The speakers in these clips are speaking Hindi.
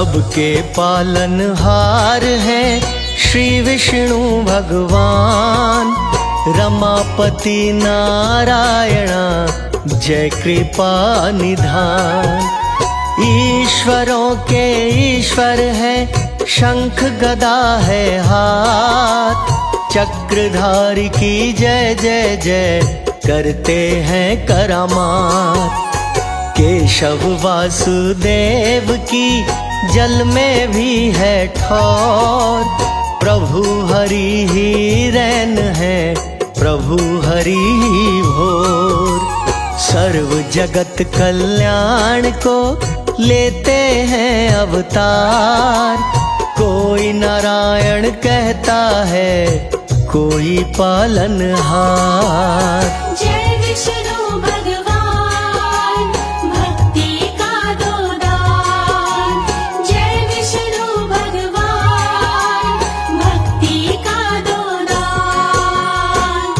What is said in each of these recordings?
सबके पालनहार हैं श्री विष्णु भगवान। रमापति नारायणा जय कृपा निधान। ईश्वरों के ईश्वर है शंख गदा है हाथ। चक्रधारी की जय जय जय करते हैं करामात। केशव वासुदेव की जल में भी है ठौर। प्रभु हरि ही रैन है प्रभु हरि ही भोर। सर्व जगत कल्याण को लेते हैं अवतार। कोई नारायण कहता है कोई पालनहार। जय विष्णु भगवान भक्ति का दो दान। जय विष्णु भगवान भक्ति का दो दान।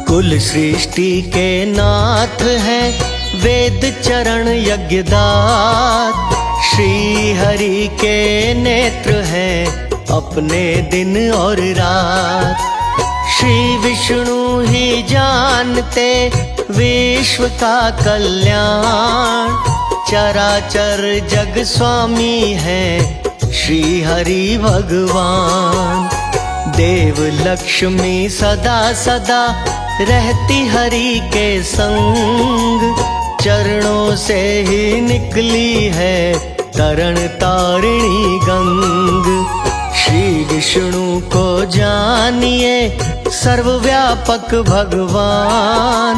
कुल सृष्टि के नाथ हैं वेद चरण यज्ञदात। श्री हरि के नेत्र हैं अपने दिन और रात। श्री विष्णु ही जानते विश्व का कल्याण। चराचर जग स्वामी हैं श्री हरि भगवान। देव लक्ष्मी सदा सदा रहती हरि के संग। चरणों से ही निकली है तरण तारिणी गंग। श्री विष्णु को जानिए सर्वव्यापक भगवान।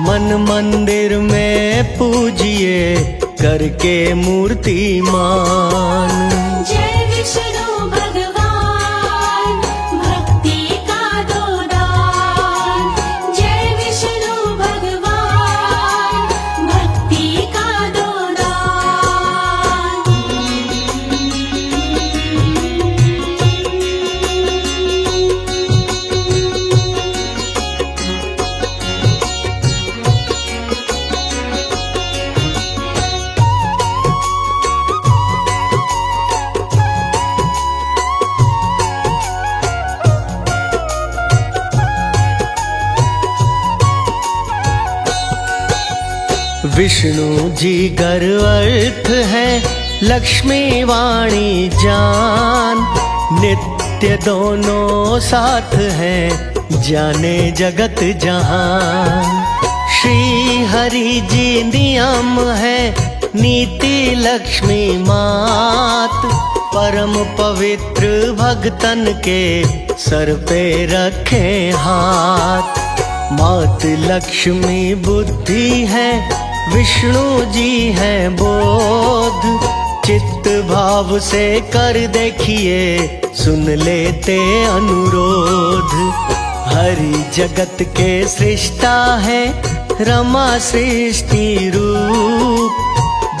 मन मंदिर में पूजिए करके मूर्तिमान। जय विष्णु भगवान भक्ति का दो दान। जय विष्णु भगवान भक्ति का दो दान। विष्णु जी गर्वर्थ है लक्ष्मी वाणी जान। नित्य दोनों साथ हैं जाने जगत जहान। श्री हरि जी नियम है नीति लक्ष्मी मात। परम पवित्र भक्तन के सर पे रखे हाथ। मात लक्ष्मी बुद्धि है विष्णु जी हैं बोध। चित्त भाव से कर देखिए सुन लेते अनुरोध। हरि जगत के सृष्टा है रमा सृष्टि रूप।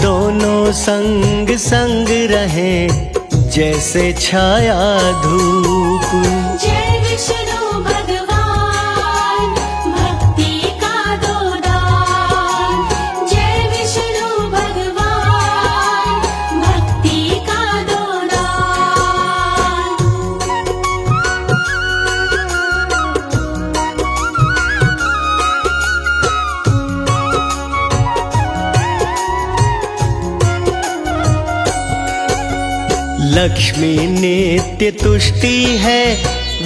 दोनों संग संग रहे जैसे छाया धूप। जय विष्णु भगवान भक्ति का दो दान। जय विष्णु भगवान भक्ति का दो दान। लक्ष्मी नित्य तुष्टि है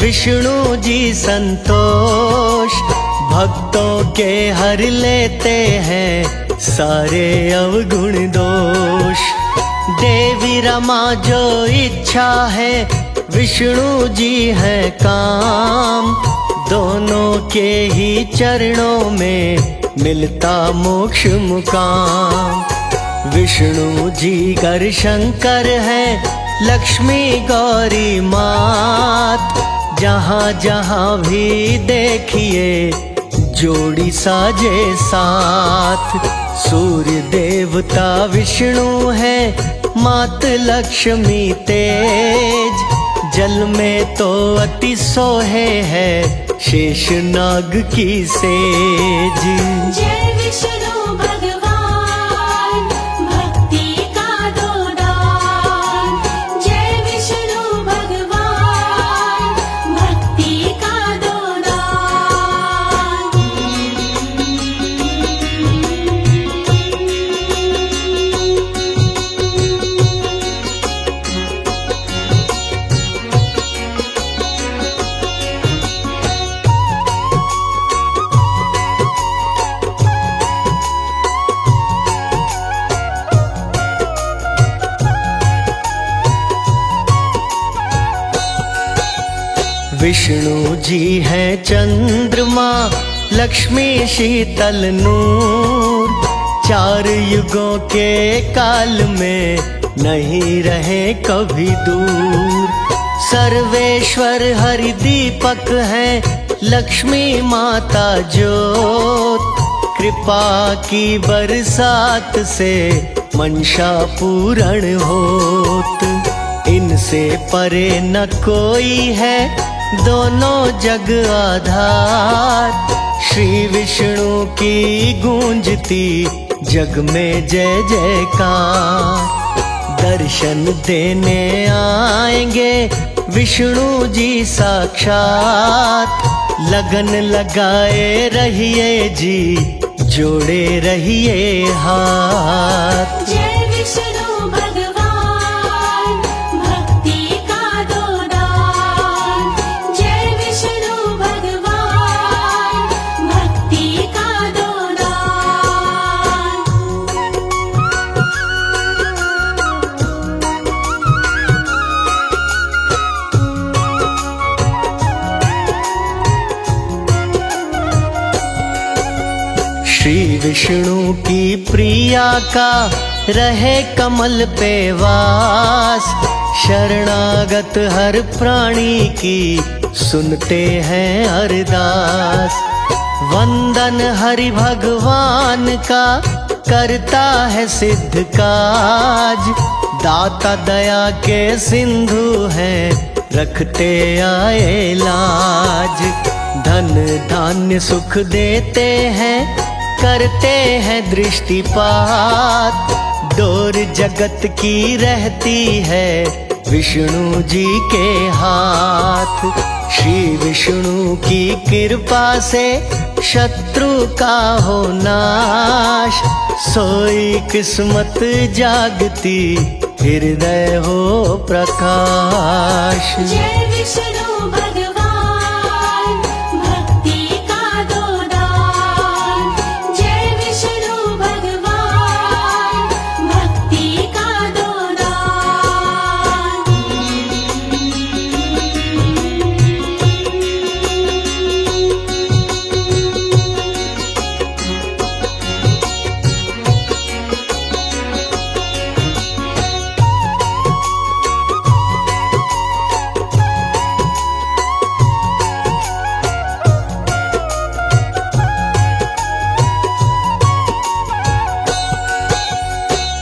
विष्णु जी संतोष। भक्तों के हर लेते हैं सारे अवगुण दोष। देवी रमा जो इच्छा है विष्णु जी है काम। दोनों के ही चरणों में मिलता मोक्ष मुकाम। विष्णु जी कर शंकर है लक्ष्मी गौरी मात। जहाँ जहाँ भी देखिए जोड़ी साजे साथ। सूर्य देवता विष्णु है मात लक्ष्मी तेज। जल में तो अति सोहे है शेषनाग की सेज। जय विष्णु भगवान भक्ति का दो दान। जय विष्णु भगवान भक्ति का दो दान। विष्णु जी है चंद्रमा, लक्ष्मी शीतल नूर। चार युगों के काल में नहीं रहे कभी दूर। सर्वेश्वर हरि दीपक है, लक्ष्मी माता ज्योत। कृपा की बरसात से मनसा पूर्ण होत। इनसे परे न कोई है, दोनों जग आधार। श्री विष्णु की गूंजती जग में जय जयकार। दर्शन देने आएंगे विष्णु जी साक्षात। लगन लगाए रहिए जी, जोड़े रहिए हाथ। जय विष्णु भगवान भक्ति का दो दान। जय विष्णु भगवान भक्ति का दो दान। श्री विष्णु की प्रिया का रहे कमल पे वास। शरणागत हर प्राणी की सुनते हैं अरदास। वंदन हरि भगवान का करता है सिद्ध काज। दाता दया के सिंधु हैं, रखते आए लाज। धन धान्य सुख देते हैं, करते हैं दृष्टिपात। डोर जगत की रहती है विष्णु जी के हाथ। श्री विष्णु की कृपा से शत्रु का हो नाश। सोई किस्मत जागती, हृदय हो प्रकाश। जय विष्णु भगवान भक्ति का दो दान। जय विष्णु भगवान भक्ति का दो दान।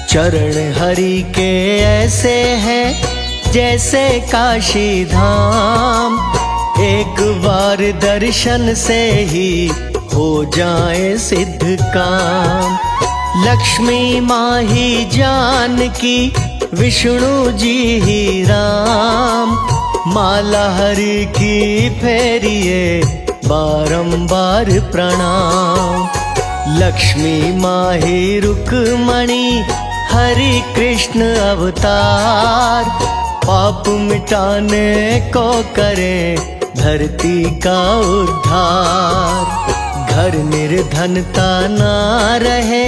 चरण हरि के ऐसे हैं जैसे काशी धाम। एक बार दर्शन से ही हो जाए सिद्ध काम। लक्ष्मी माँ ही जानकी, विष्णु जी ही राम। माला हरि की फेरिए बारंबार प्रणाम। लक्ष्मी माँ ही रुक्मणी, हरि कृष्ण अवतार। पाप मिटाने को करे धरती का उद्धार। घर निर्धनता ना रहे,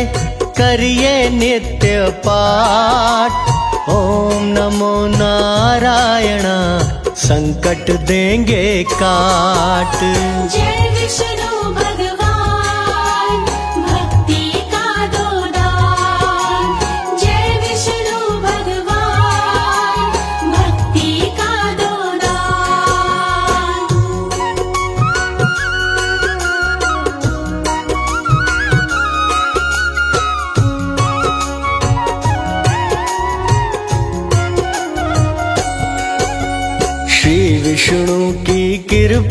करिए नित्य पाठ। ओम नमो नारायण, संकट देंगे काट। जय विष्णु भगवान भक्ति का दो दान। जय विष्णु भगवान भक्ति का दो दान।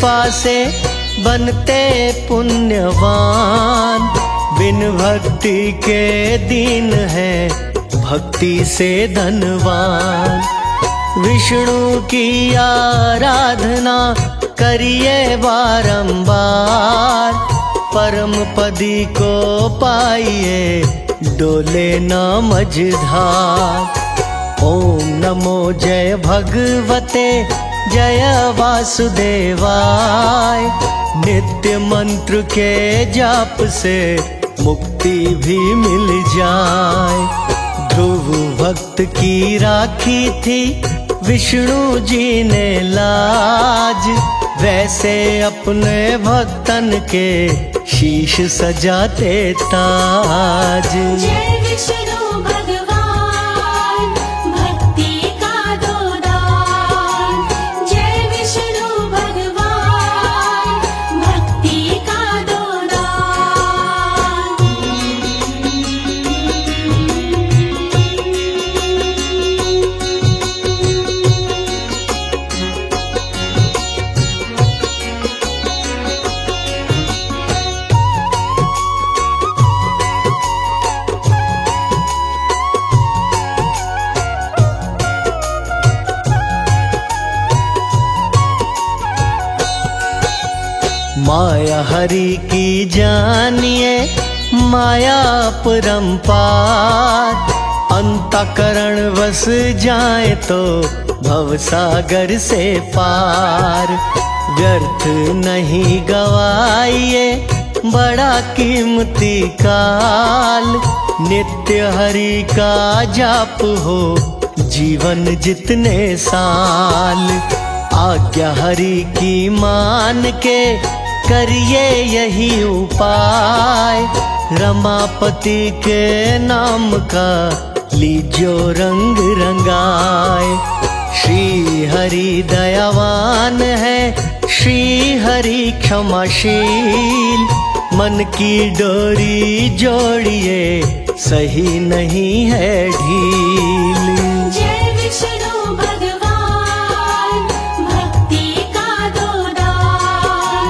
कृपा से बनते पुण्यवान। बिन भक्ति के दीन है, भक्ति से धनवान। विष्णु की आराधना करिए बारंबार, परम पदी को पाइए डोले न मझधार। ओम नमो जय भगवते जय वासुदेवाय। नित्य मंत्र के जाप से मुक्ति भी मिल जाए। ध्रुव भक्त की राखी थी विष्णु जी ने लाज, वैसे अपने भक्तन के शीश सजाते ताज। जय विष्णु भगवान भक्ति का दो दान। जय विष्णु भगवान भक्ति का दो दान। माया हरि की जानिए माया परंपार। अंतःकरण बस जाए तो भवसागर से पार। व्यर्थ नहीं गवाइए बड़ा कीमती काल। नित्य हरि का जाप हो जीवन जितने साल। आज्ञा हरि की मान के करिए यही उपाय। रमापति के नाम का लीजो रंग रंगाए। श्री हरि दयावान है, श्री हरि क्षमाशील। मन की डोरी जोड़िए सही नहीं है ढील। जय विष्णु भगवान भक्ति का दो दान।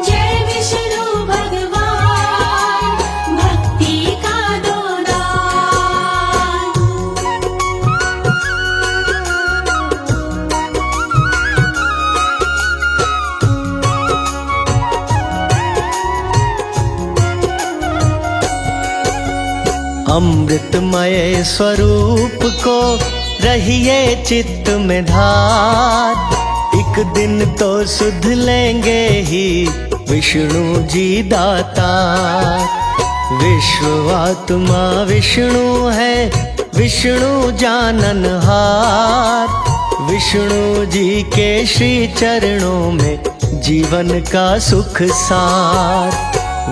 जय विष्णु भगवान भक्ति का दो दान। अमृतमय स्वरूप को रहिए चित्त में धार। एक दिन तो सुध लेंगे ही विष्णु जी दातार। विश्वात्मा विष्णु है, विष्णु जाननहार। विष्णु जी के श्री चरणों में जीवन का सुख सार।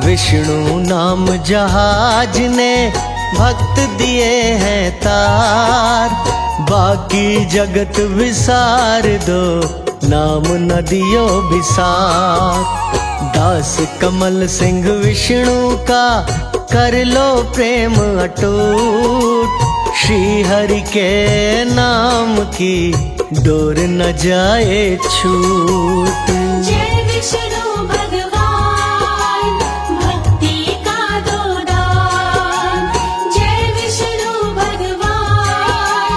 विष्णु नाम जहाज ने भक्त दिए हैं तार। बाकी जगत विसार दो, नाम नदियों विसार। दास कमल सिंह विष्णु का कर लो प्रेम अटूट। श्री हरि के नाम की डोर न जाए छूट। जय विष्णु भगवान भक्ति का दो दान। जय विष्णु भगवान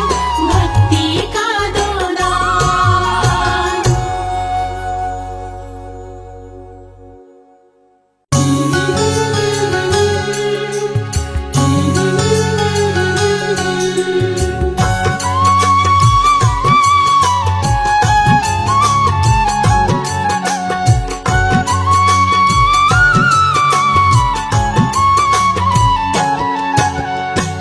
भक्ति का दो दान।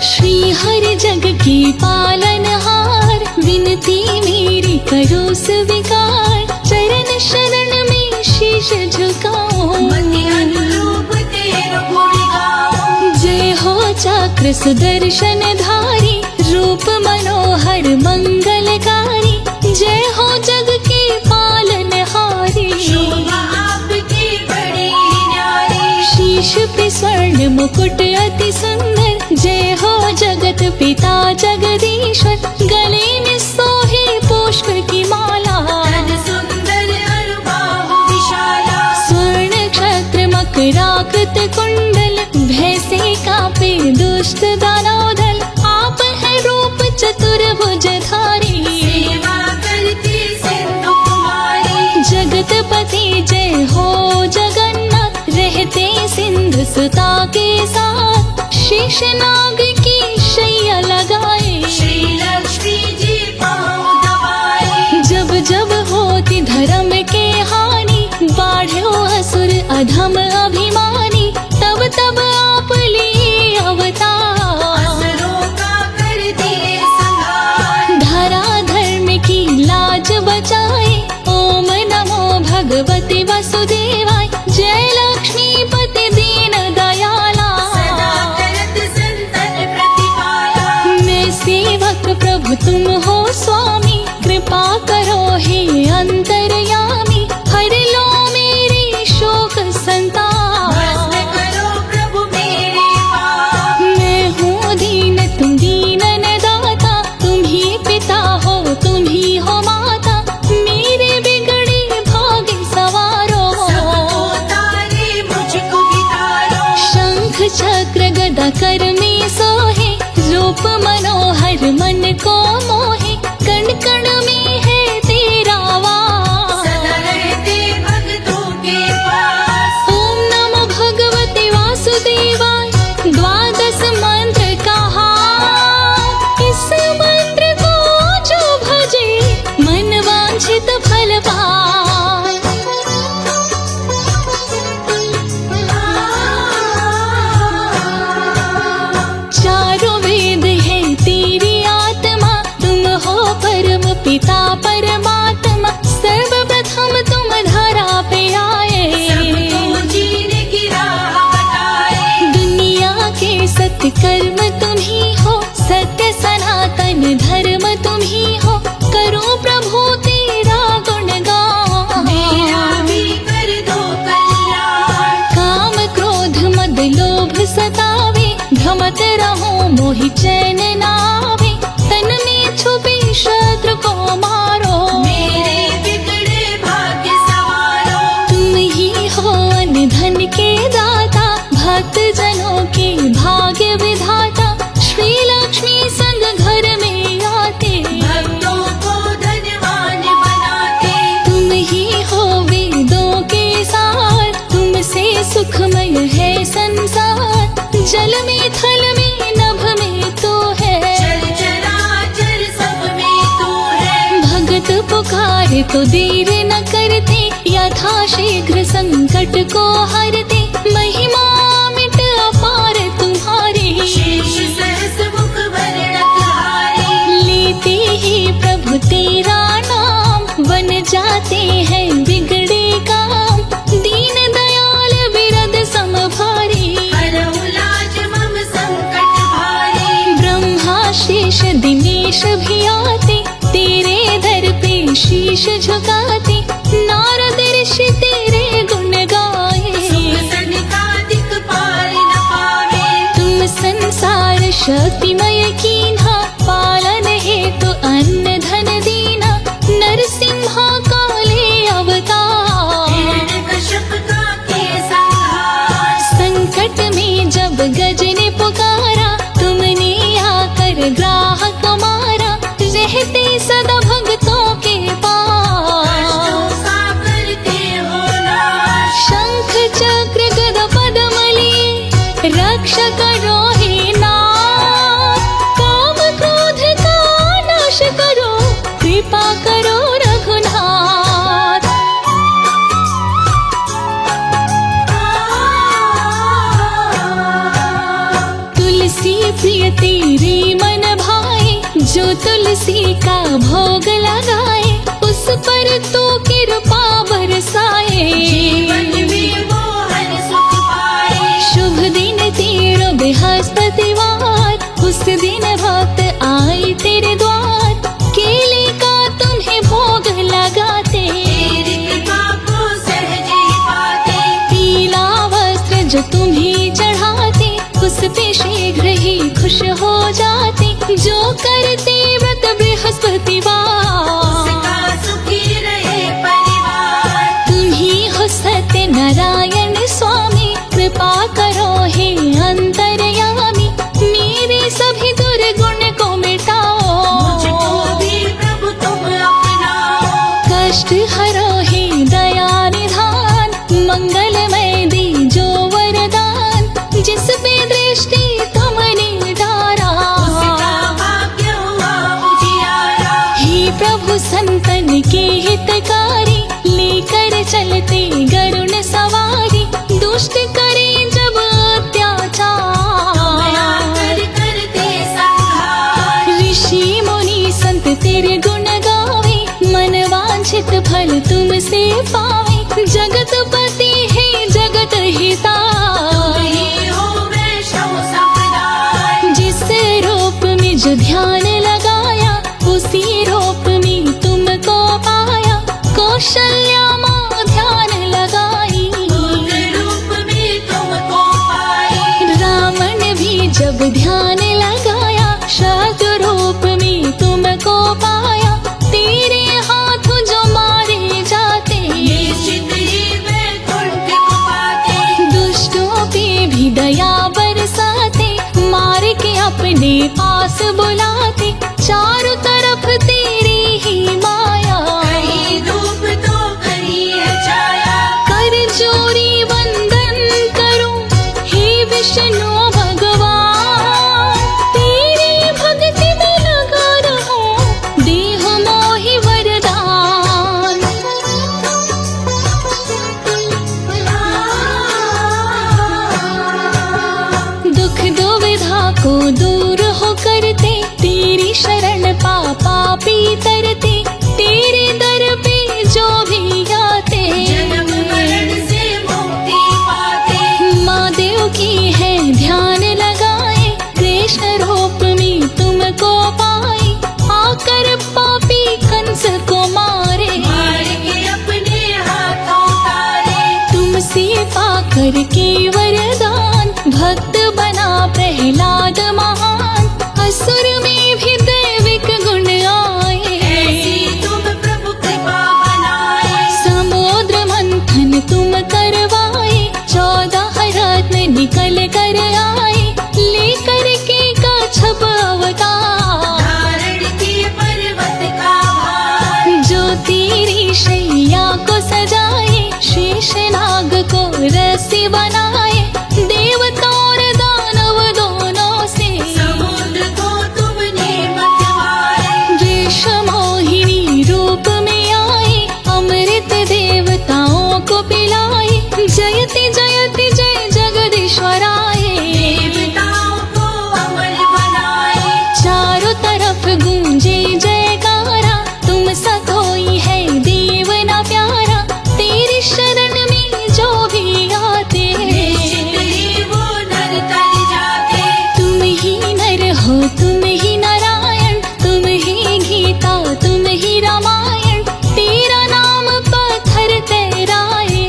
श्री हरि जग की पालनहार, विनती मेरी करो स्वीकार। चरण शरण में शीश झुकाओ, जय हो चक्र सुदर्शन धारी। रूप मनोहर मंगलकारी, जय हो जग की पालनहारी। शीश पे स्वर्ण मुकुट अति सुंदर, जय हो जगत पिता जगदीश्वर। गले में सोहे पुष्प की माला, सुंदर चक्राकृत कुंडल, भय से कांपे दुष्ट दानव दल। आप है रूप चतुर्भुजधारी, सेवा करती सिंधु कुमारी। जगतपति जय हो जगन्नाथ, रहते सिंधु सुता के साथ। शेषनाग की शैया लगाए, श्री लक्ष्मी जी पाँव दबाए। जब जब होती धर्म के हानि, बाढ़ो असुर अधम अभिमानी। तब तब आप लिए अवतार, असुरों का कर दिए संहार। धरा धर्म की लाज बचाए। ओम नमो भगवते वसुदेवाय, जय लक्ष्मीपति दीन दयाला। सदा करत संतन प्रतिपाला। मैं सेवक प्रभु तुम हो स्वामी, कृपा करो हे अंतर्यामी। हर लो मेरी शोक संताप, भस्म करो प्रभु मेरे पाप। मैं हूँ दीन तुम दीनन दाता। तुम ही पिता हो तुम ही हो माता, मेरे बिगड़े भाग्य सवारो। सबको तारे मुझको भी तारो। शंख चक्र गदा कर में सोहे, रूप मनोहर मन को मोहे। कण कण में है तेरा वास, सदा रहते भक्तों के पास। ओम नमो भगवते वासुदेवाय, द्वादश मंत्र कहा। इस मंत्र को जो भजे, मन वांछित फल पाए। चारों वेद है तेरी आत्मा, तुम हो परम पिता परमात्मा। सर्वप्रथम तुम धरा पे आए, सबको जीने की राह बताए। दुनिया के सत्य कर्म तुम ही हो, सत्य सनातन धर्म तुम ही हो। करो प्रभु तेरा गुणगान, मेरा भी कर दो कल्याण। काम क्रोध मद लोभ सतावे। भ्रमत रहो मोहि चैन नावे, तन में छुपे शत्रु को मारो। मेरे बिगड़े भाग्य सवारो। तुम ही हो अन्न धन के दाता, भक्त जनों के भाग्य विधाता। श्री लक्ष्मी संग घर में आते, भक्तों को धनवान बनाते। तुम ही हो वेदों के सार, तुमसे सुखमय है संसार। जल में थल में नभ में तो है, चल चराचर सब में तू है। भगत पुकारे तो देर न करते, यथा शीघ्र संकट को हरते। महिमा मिट अपार तुम्हारी, शेष सहस मुख वर्णक हारे। लेते ही प्रभु तेरा नाम, बन जाते हैं बिगड़े काम। दीन दयाल विरद समभारी, हरहु लाज मम संकट भारी। ब्रह्मा शेष दिनेश भी आते, तेरे दर पे शीश झुकाते। नारद ऋषि तेरे गुण गाए, सुख सनकादिक पार न पावे। तुम संसार शक्तिमय कीन्हा। पालन हेतु अन्न धन दीना, नरसिम्हा काले अवतार। हिरण्यकश्यप का किए संहार। संकट में जब गज ने पुकारा, तुमने आकर ग्राहक मारा। रहते सदा भक्तों के पास, कष्टों का करते हो नाश। शंख चक्र गदा पद्म लिए, रक्षा करो हे नाथ। काम क्रोध का नाश करो, कृपा करो रघुनाथ। तुलसी प्रिय तेरे मन भाए, जो तुलसी का भोग लगाए। उस पर तो कृपा बरसाए, जीवन में वो हर सुख पाए। शुभ दिन तेरो बृहस्पतिवार, उस दिन भक्त आए तेरे द्वार। केले का तुम्हें भोग लगाते, तेरी कृपा को सहज ही पाते। पीला वस्त्र जो तुम्हें चढ़ाते, उस पे शीघ्र ही खुश हो जाते। जो करते व्रत बृहस्पतिवार, उसका सुखी रहे परिवार। तुम ही हो सत्य नारायण स्वामी। तुमसे पाए जगतपति है जगत हिता। तुम्ही हो वैष्णव संप्रदाय। जिस रूप में जो ध्यान लगाया उसी रूप में तुमको पाया। कौशल्या माँ ध्यान लगाई पुत्र रूप में तुमको पाई। रावण भी जब ध्यान लगाया शत्रु रूप में तुमको पाया। तेरे हाथ जो मारे जाते निश्चित ही वैकुंठ को पाते। दुष्टों पे भी दया बरसाते। मार के अपने पास बुलाते। चारों तरफ तेरी ही माया। कहीं धूप तो कहीं है छाया। कर जोड़ी वंदन करूं हे विष्णु भगवान। तेरी भक्ति में लगा रहूं देह मोहि वरदान। दुख दुविधा को दूर हो करते तेरी शरण पापी तरते। तेरे दर पे जो भी आते जन्म मरण से मुक्ति पाते। माँ देव की है ध्यान लगाए। कृष्ण रूप में तुमको पाए। आकर पापी कंस को मारे। मार के अपने हाथों तारे। तुमसे पाकर के वरदान भक्त बना प्रहलाद महान। असुर में भी दैविक गुण आए। ऐसी तुम प्रभु कृपा बनाए। समुद्र मंथन तुम करवाए। 14 रत्न निकल कर आए। लेकर के कच्छप अवतार। धारण किए पर्वत का भार। जो तेरी शैया को सजाए। शेषनाग को रस्सी बनाए। देवता और दानव दोनों से समुद्र को तुमने मंथवाए। वृषमोहिनी रूप में आए। अमृत देवताओं को पिलाए। जयति जयति जय जगदीश्वराय। देवताओं को अमर बनाए। चारों तरफ गूंजे जयकारा। तुम सा कोई है देव न प्यारा। तेरी शरण में जो भी आते निश्चित ही वो नर तर जाते। तुम ही नर हो तुम ही नारायण। तुम ही गीता तुम ही रामायण। तेरा नाम पत्थर तैराए।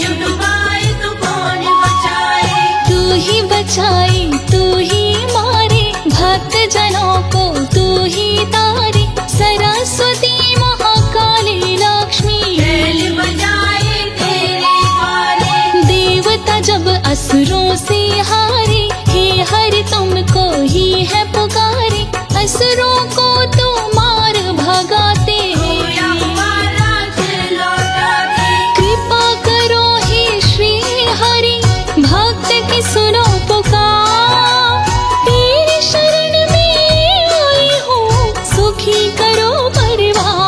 जो डुबाए तो कौन बचाए। तू ही बचाए तू ही मारे। भक्त जनों को तू ही तारे। सरस्वती महाकाली लक्ष्मी बैल बजाए तेरे द्वारे। देवता जब असुरों से हारे। हे हरि तुमको ही है पुकारे। असुरों को तू मार भगाते। होया हमारा दिल लौटाते। कृपा करो हे श्री हरि। भक्त की सुनो पुकार। तेरी शरण में आई हूँ सुखी करो परिवार।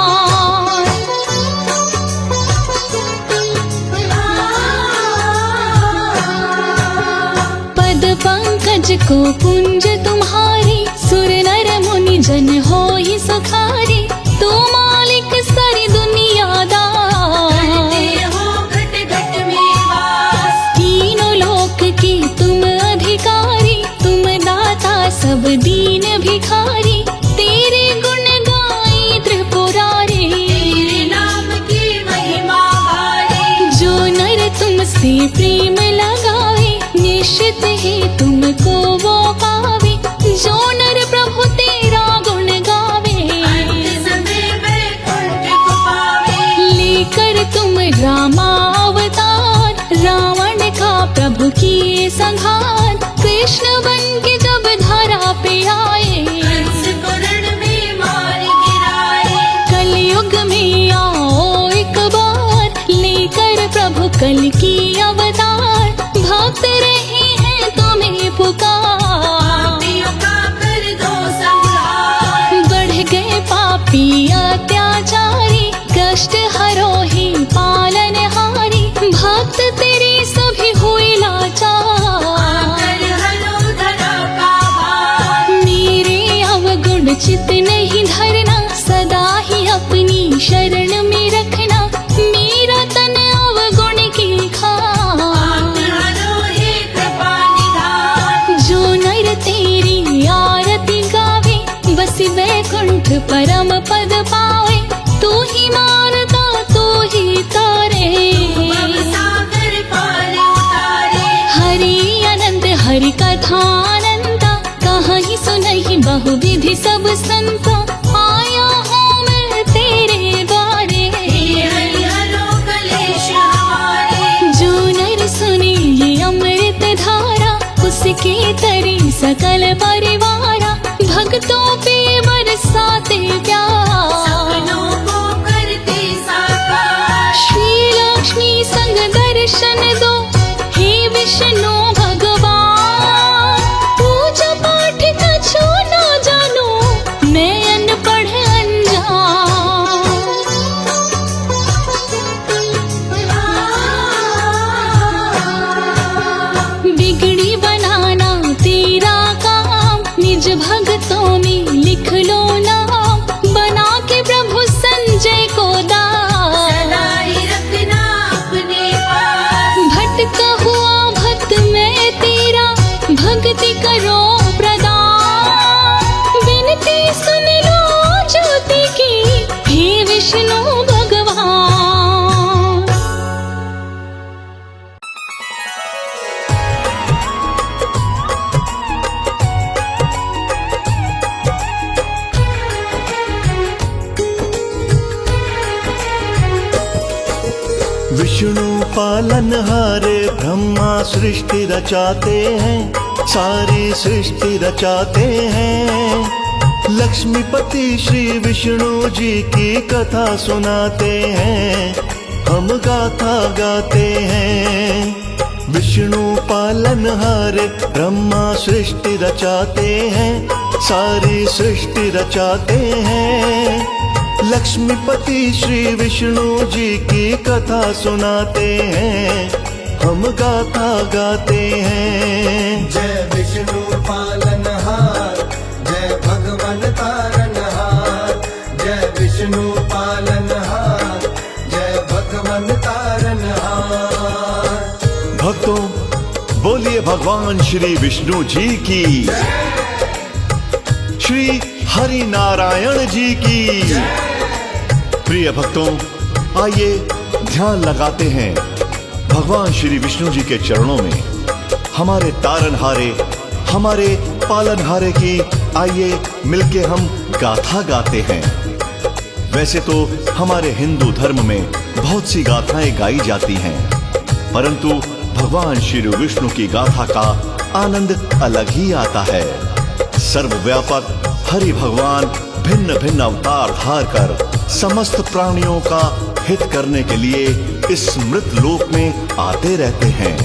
पद पंकज को कुंज तुम्हारी। सुर नर मुनि जन हो ही सुखारी। तू मालिक सारी दुनियादार। करते हो घट घट में वास। तीनों लोक की तुम अधिकारी। तुम दाता सब दीन भिखारी। तेरे गुण गाए त्रिपुरारी। तेरे नाम की महिमा भारी। जो नर तुमसे प्रेम लगावे निश्चित ही तुमको वो पावे। जो नर प्रभु तेरा गुण गावे अंत समय वैकुंठ को पावे। लेकर तुम रामावतार। रावण का प्रभु किए संहार। कृष्ण बन के जब धरा पे आए। कंस को रण में मार गिराए। कलयुग में आओ एक बार। लेकर प्रभु कल की अवतार। भक्त रहे हैं तुम्हें पुकार। पापियों का कर दो संहार। बढ़ गए पापी अत्याचारी। कष्ट हरो ही पालनहारी। भक्त तेरे सभी हुए लाचार। आकर हरो धरा का भार। मेरे अवगुण चित नहीं धरना। सदा ही अपनी शरण में रखना। मेरे कथानंदा, कहीं सुनहि बहुविधि सब संता। आया हूँ मैं तेरे द्वारे, हे हरि हरो कलेश हमारे। जो नर सुने ये अमृत धारा, उसके तरी सकल परिवारा। भक्तों पे बरसाते प्यार, सपनों को करते साकार। श्री लक्ष्मी संग दर्शन दो, हे विष्णु भगवान। पूजा पाठ कछु ना जानो, मैं अनपढ़ अनजान। बिगड़ी बनाना तेरा काम, निज भक्तों में लिख लो नाम। बना के प्रभु संजय को दास, सदा ही रखना अपने पास। भटका हुआ भक्त मैं तेरा, भक्ति करो प्रदान। विनती सुन लो ज्योति की, हे विष्णु भगवान। विष्णु पालनहारे ब्रह्मा सृष्टि रचाते हैं, सारी सृष्टि रचाते हैं। लक्ष्मीपति श्री विष्णु जी की कथा सुनाते हैं, हम गाथा गाते हैं। विष्णु पालनहारे ब्रह्मा सृष्टि रचाते हैं, सारी सृष्टि रचाते हैं। लक्ष्मीपति श्री विष्णु जी की कथा सुनाते हैं, हम गाथा गाते हैं। जय विष्णु पालनहार, जय भगवान तारनहार। जय विष्णु पालनहार, जय भगवान तारनहार। भक्तों, बोलिए भगवान श्री विष्णु जी की, श्री हरि नारायण जी की। प्रिय भक्तों, आइए ध्यान लगाते हैं भगवान श्री विष्णु जी के चरणों में। हमारे तारनहारे, हमारे पालनहारे की आइए मिलके हम गाथा गाते हैं। वैसे तो हमारे हिंदू धर्म में बहुत सी गाथाएं गाई जाती हैं, परंतु भगवान श्री विष्णु की गाथा का आनंद अलग ही आता है। सर्वव्यापक हरि भगवान भिन्न भिन्न अवतार धार कर समस्त प्राणियों का हित करने के लिए इस मृत लोक में आते रहते हैं।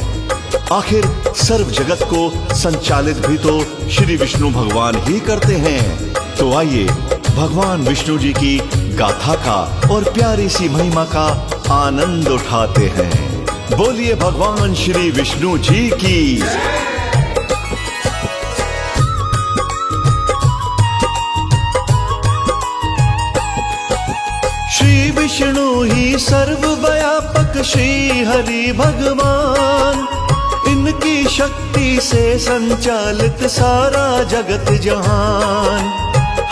आखिर सर्व जगत को संचालित भी तो श्री विष्णु भगवान ही करते हैं। तो आइए भगवान विष्णु जी की गाथा का और प्यारी सी महिमा का आनंद उठाते हैं। बोलिए भगवान श्री विष्णु जी की। श्री विष्णु ही सर्वव्यापक श्री हरि भगवान, इनकी शक्ति से संचालित सारा जगत जहान।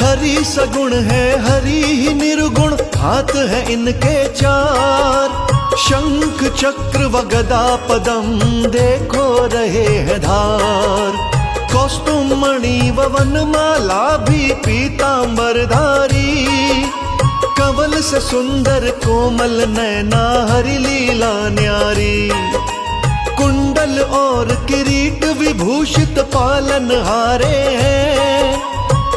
हरि सगुण है, हरि ही निर्गुण, हाथ है इनके चार। शंख चक्र व गदा पदम देखो रहे हैं धार। कौस्तुम मणि व वनमाला भी पीतांबरधारी। कंवल से सुंदर कोमल नैना हरि लीला न्यारी। कुंडल और किरीट विभूषित पालनहारे हैं।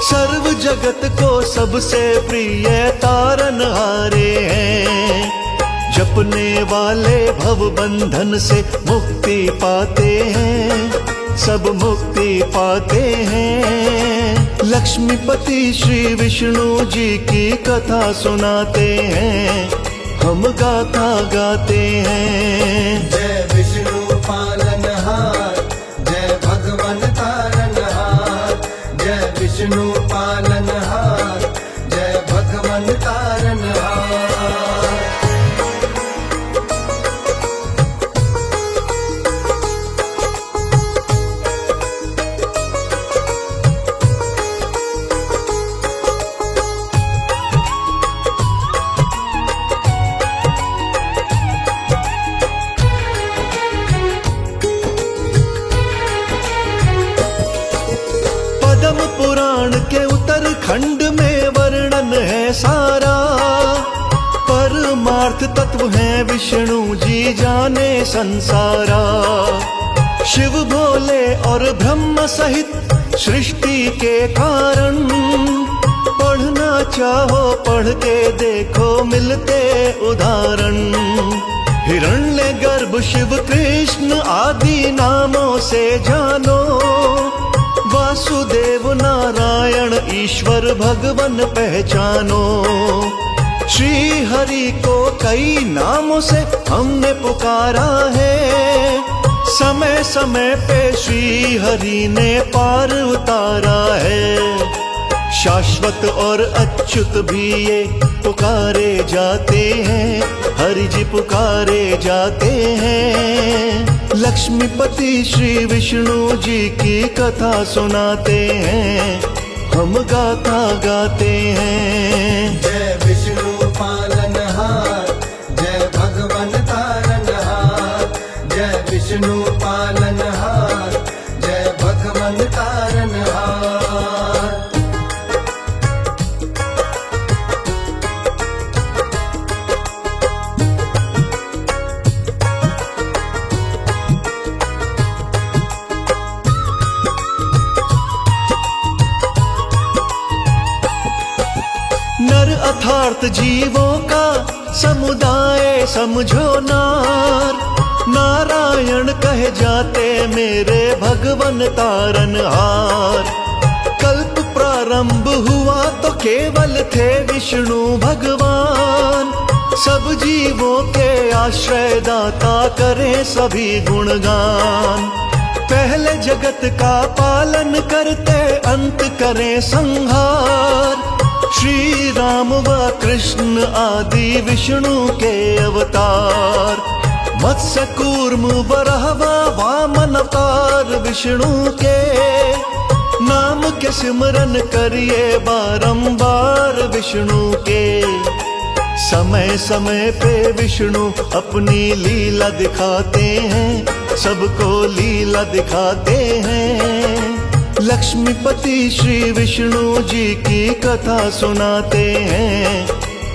सर्व जगत को सबसे प्रिय तारनहारे हैं। जपने वाले भव बंधन से मुक्ति पाते हैं, सब मुक्ति पाते हैं। लक्ष्मीपति श्री विष्णु जी की कथा सुनाते हैं, हम गाथा गाते हैं। जय विष्णु पालनहार, जय भगवान तारनहार। जय विष्णु पालनहार, जय भगवान तारनहार। नारायण के उत्तरखंड में वर्णन है सारा। परमार्थ तत्व है विष्णु जी जाने संसारा। शिव भोले और ब्रह्म सहित सृष्टि के कारण, पढ़ना चाहो पढ़ के देखो मिलते उदाहरण। हिरण्यगर्भ शिव कृष्ण आदि नामों से जानो, वासुदेव नारायण ईश्वर भगवन पहचानो। श्री हरि को कई नामों से हमने पुकारा है, समय समय पे श्री हरि ने पार उतारा है। शाश्वत और अच्युत भी ये पुकारे जाते हैं, हरि जी पुकारे जाते हैं। लक्ष्मीपति श्री विष्णु जी की कथा सुनाते हैं, हम गाथा गाते हैं। जय विष्णु पालनहार, जय भगवन तारनहार। जय विष्णु पालनहार, जय भगवन तारनहार। नर अर्थात जीवों का समुदाय समझो नार। नारायण कहे जाते मेरे भगवन तारनहार। कल्प प्रारंभ हुआ तो केवल थे विष्णु भगवान। सब जीवों के आश्रय दाता करें सभी गुणगान। पहले जगत का पालन करते अंत करें संहार। श्री राम व कृष्ण आदि विष्णु के अवतार। मत्स्य कूर्म वराह वामन अवतार विष्णु के। नाम के सिमरन करिए बारंबार विष्णु के। समय समय पे विष्णु अपनी लीला दिखाते हैं, सबको लीला दिखाते हैं। लक्ष्मीपति श्री विष्णु जी की कथा सुनाते हैं,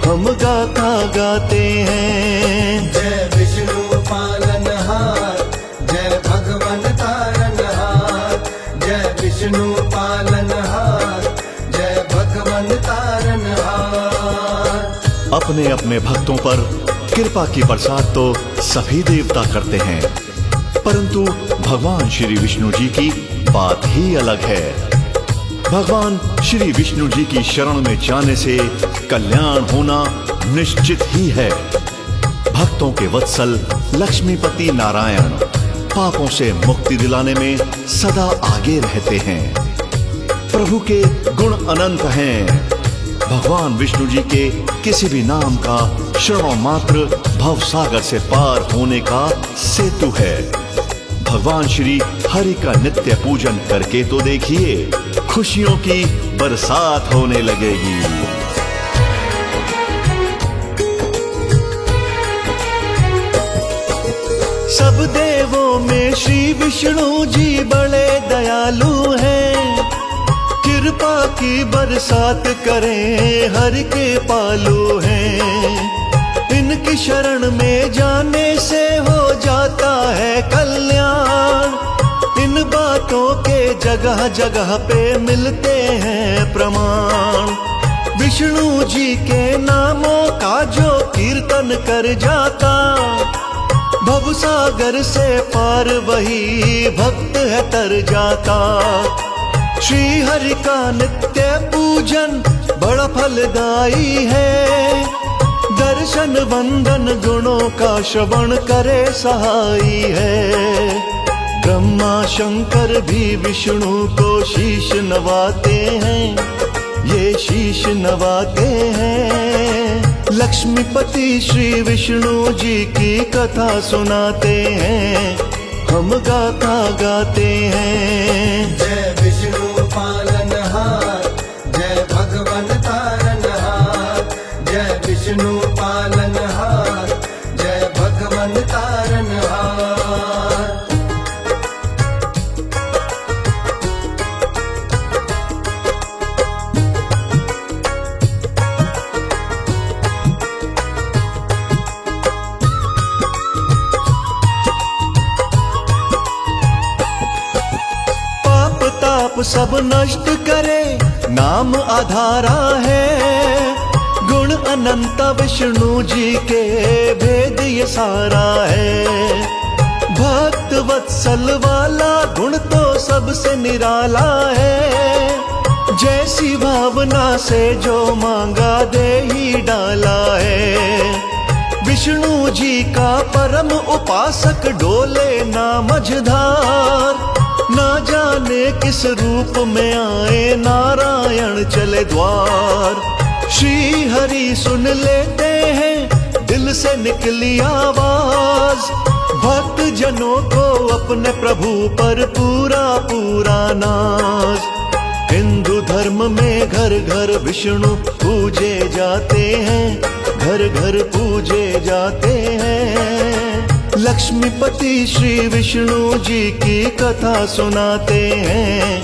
हम गाथा गाते हैं। जय विष्णु पालनहार, जय भगवन तारनहार। जय विष्णु पालनहार, जय भगवन तारनहार। अपने अपने भक्तों पर कृपा की बरसात तो सभी देवता करते हैं, परंतु भगवान श्री विष्णु जी की बात ही अलग है। भगवान श्री विष्णु जी की शरण में जाने से कल्याण होना निश्चित ही है। भक्तों के वत्सल लक्ष्मीपति नारायण पापों से मुक्ति दिलाने में सदा आगे रहते हैं। प्रभु के गुण अनंत हैं। भगवान विष्णु जी के किसी भी नाम का श्रवण मात्र भव सागर से पार होने का सेतु है। भगवान श्री हरि का नित्य पूजन करके तो देखिए, खुशियों की बरसात होने लगेगी। सब देवों में श्री विष्णु जी बड़े दयालु हैं। कृपा की बरसात करें, हरि के पालू हैं। इनकी शरण में जाने से हो जाता है कल्याण। इन बातों के जगह जगह पे मिलते हैं प्रमाण। विष्णु जी के नामों का जो कीर्तन कर जाता, भवसागर से पार वही भक्त है तर जाता। श्री हरि का नित्य पूजन बड़ा फलदायी है। दर्शन वंदन गुणों का श्रवण करे सहाई है। ब्रह्मा शंकर भी विष्णु को शीश नवाते हैं, ये शीश नवाते हैं। लक्ष्मीपति श्री विष्णु जी की कथा सुनाते हैं, हम गाथा गाते हैं। जय विष्णु पालनहार, जय भगवन तारनहार। जय विष्णु पालनहार, जय भगवन तारनहार। पाप सब नष्ट करे, नाम आधारा है। गुण अनंत विष्णु जी के भेद ये सारा है। भक्त वत्सल वाला गुण तो सबसे निराला है। जैसी भावना से जो मांगा दे ही डाला है। विष्णु जी का परम उपासक डोले ना मझधार, ना जाने किस रूप में आए नारायण चले द्वार। श्री हरि सुन लेते हैं दिल से निकली आवाज, भक्त जनों को अपने प्रभु पर पूरा पूरा नाज। हिंदू धर्म में घर घर विष्णु पूजे जाते हैं, घर घर पूजे जाते हैं। लक्ष्मीपति श्री विष्णु जी की कथा सुनाते हैं,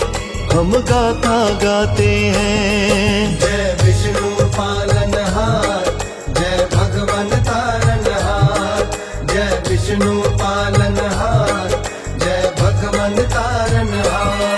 हम गाथा गाते हैं। जय विष्णु पालनहार, जय भगवन तारनहार। जय विष्णु पालनहार, जय भगवन तारनहार।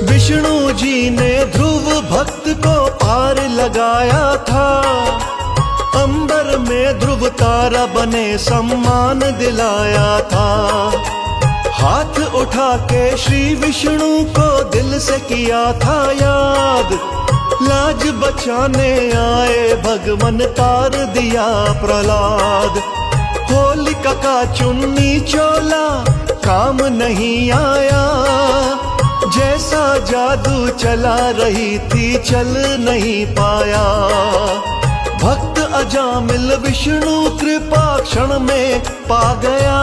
विष्णु जी ने ध्रुव भक्त को पार लगाया था। अंबर में ध्रुव तारा बने सम्मान दिलाया था। हाथ उठा के श्री विष्णु को दिल से किया था याद। लाज बचाने आए भगवन तार दिया प्रहलाद। होलिका का चुन्नी चोला काम नहीं आया। जैसा जादू चला रही थी चल नहीं पाया। भक्त अजामिल विष्णु कृपा क्षण में पा गया।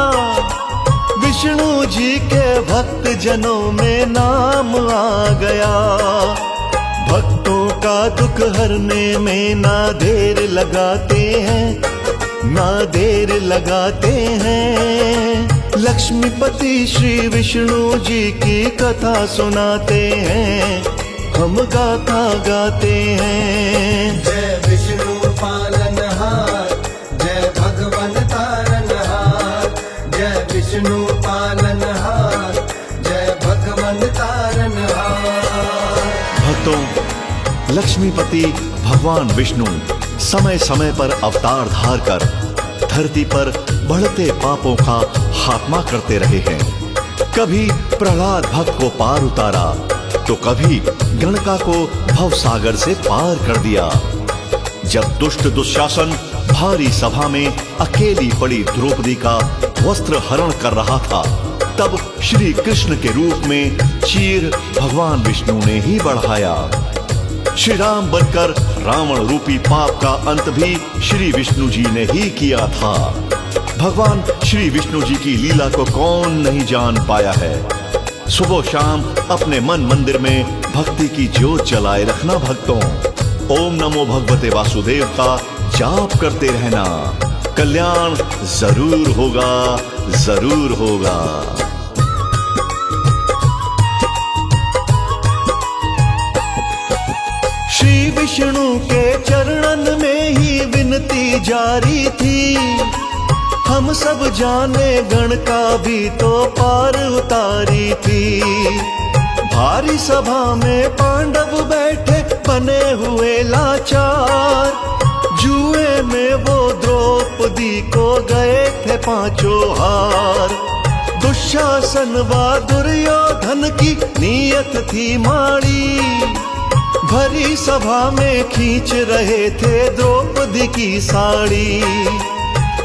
विष्णु जी के भक्त जनों में नाम आ गया। भक्तों का दुख हरने में ना देर लगाते हैं, ना देर लगाते हैं। लक्ष्मीपति श्री विष्णु जी की कथा सुनाते हैं, हम गाथा गाते हैं। जय विष्णु पालनहार, जय भगवन तारनहार। जय विष्णु पालनहार, जय भगवन तारनहार। भक्तों, लक्ष्मीपति भगवान विष्णु समय समय पर अवतार धार कर धरती पर बढ़ते पापों का खात्मा करते रहे हैं। कभी प्रहलाद भक्त को पार उतारा तो कभी गणका को भवसागर से पार कर दिया। जब दुष्ट दुशासन भारी सभा में अकेली पड़ी द्रौपदी का वस्त्र हरण कर रहा था, तब श्री कृष्ण के रूप में चीर भगवान विष्णु ने ही बढ़ाया। श्री राम बनकर रावण रूपी पाप का अंत भी श्री विष्णु जी ने ही किया था। भगवान श्री विष्णु जी की लीला को कौन नहीं जान पाया है। सुबह शाम अपने मन मंदिर में भक्ति की ज्योत जलाए रखना भक्तों। ओम नमो भगवते वासुदेव का जाप करते रहना, कल्याण जरूर होगा, जरूर होगा। श्री विष्णु के चरणन में ही विनती जारी थी। हम सब जाने गण का भी तो पार उतारी थी। भारी सभा में पांडव बैठे बने हुए लाचार। जुए में वो द्रौपदी को गए थे पांचों हार। दुशासन व दुर्योधन की नीयत थी माड़ी। भरी सभा में खींच रहे थे द्रौपदी की साड़ी।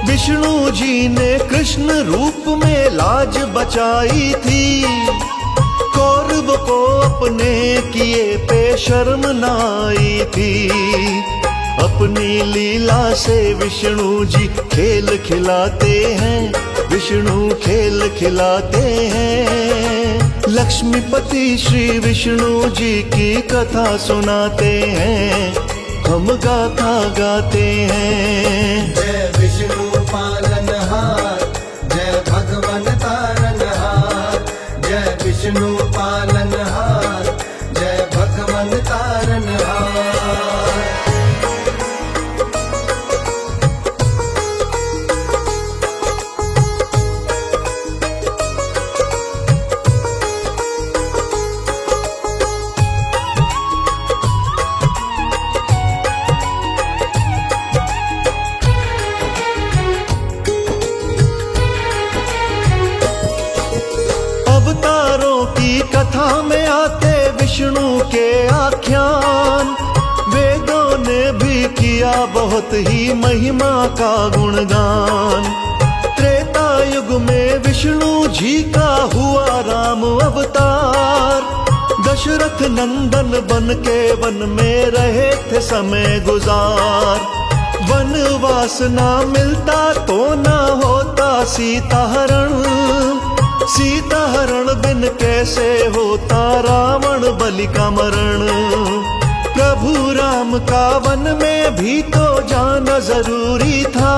विष्णु जी ने कृष्ण रूप में लाज बचाई थी। कौरव को अपने किए पे शर्म न आई थी। अपनी लीला से विष्णु जी खेल खिलाते हैं, विष्णु खेल खिलाते हैं। लक्ष्मीपति श्री विष्णु जी की कथा सुनाते हैं, हम गाथा गाते हैं। जय विष्णु पालनहार, जय भगवन तारनहार। जय विष्णु पालनहार, जय भगवन तारनहार। अवतारों की कथा में आते विष्णु के आख्यान, वेदों ने भी किया बहुत ही महिमा का गुणगान। त्रेता युग में विष्णु जी का हुआ राम अवतार, दशरथ नंदन बन के वन में रहे थे समय गुजार। वनवास ना मिलता तो ना होता सीता हरण, सीता हरण बिन कैसे होता रावण बलि का मरण। प्रभु राम का वन में भी तो जाना जरूरी था,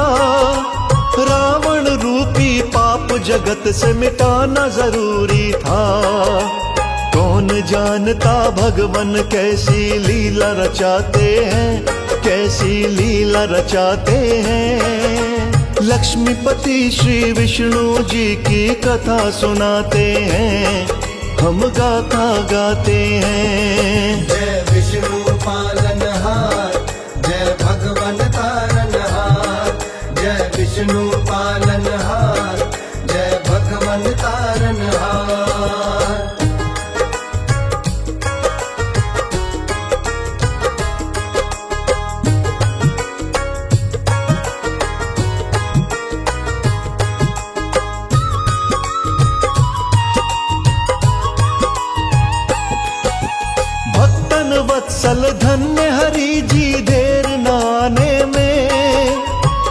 रावण रूपी पाप जगत से मिटाना जरूरी था। कौन जानता भगवन कैसी लीला रचाते हैं, कैसी लीला रचाते हैं। लक्ष्मीपति श्री विष्णु जी की कथा सुनाते हैं, हम गाथा गाते हैं। जय विष्णु पालनहार, जय भगवन तारनहार। जय विष्णु पालनहार, जय भगवन तारनहार। भक्तन वत्सल धन्य हरि जी देर न आने में,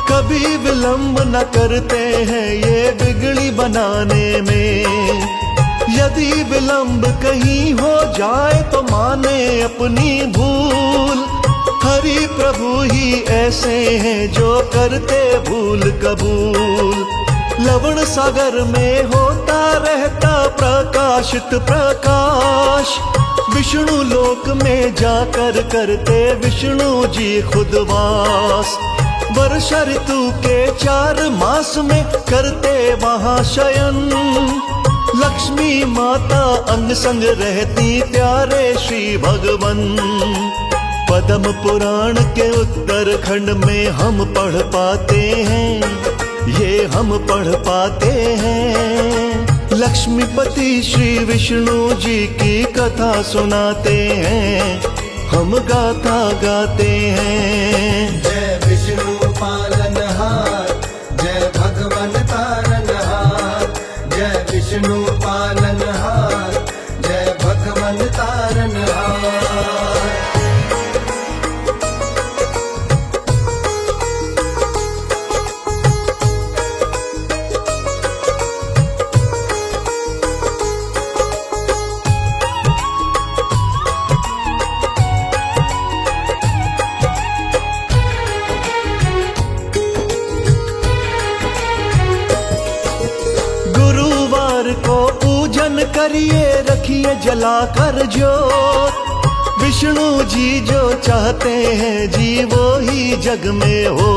कभी विलंब न करते हैं ये बिगड़ी बनाने में। यदि विलंब कहीं हो जाए तो माने अपनी भूल, हरि प्रभु ही ऐसे हैं जो करते भूल कबूल। लवण सागर में होता रहता प्रकाशित प्रकाश, विष्णु लोक में जाकर करते विष्णु जी खुद वास। वर्षा ऋतु के 4 मास में करते वहाँ शयन, लक्ष्मी माता अंग संग रहती प्यारे श्री भगवन। पद्म पुराण के उत्तरखंड में हम पढ़ पाते हैं, ये हम पढ़ पाते हैं। लक्ष्मीपति श्री विष्णु जी की कथा सुनाते हैं, हम गाथा गाते हैं। जय विष्णु पालनहार, जय भगवन तारनहार। जय विष्णु पालनहार, जय भगवन तारनहार। को पूजन करिए रखिए जलाकर ज्योत, विष्णु जी जो चाहते हैं जी वो ही जग में हो।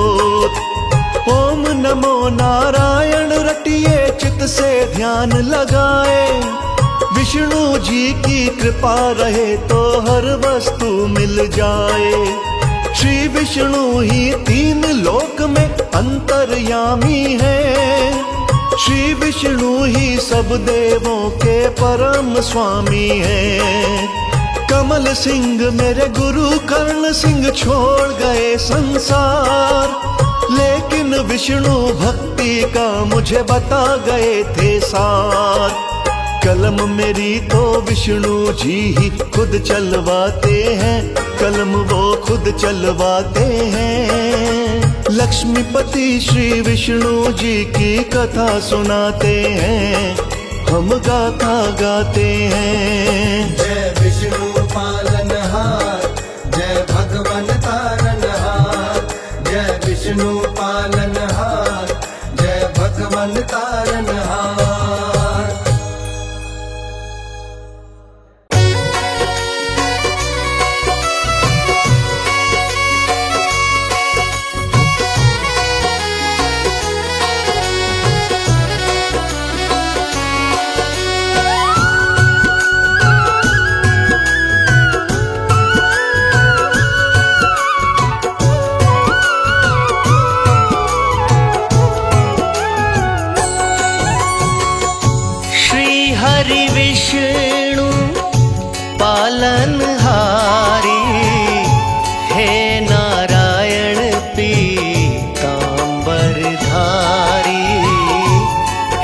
ओम नमो नारायण रटिए चित से ध्यान लगाए, विष्णु जी की कृपा रहे तो हर वस्तु मिल जाए। श्री विष्णु ही 3 लोक में अंतर्यामी है, श्री विष्णु ही सब देवों के परम स्वामी हैं। कमल सिंह मेरे गुरु कर्ण सिंह छोड़ गए संसार, लेकिन विष्णु भक्ति का मुझे बता गए थे सार। कलम मेरी तो विष्णु जी ही खुद चलवाते हैं, कलम वो खुद चलवाते हैं। लक्ष्मीपति श्री विष्णु जी की कथा सुनाते हैं, हम गाथा गाते हैं। जय विष्णु पालनहार, जय भगवन तारनहार। विष्णु पालनहार, जय भगवन तारनहार। हरि विष्णु पालनहारी, हे नारायण पीतांबरधारी,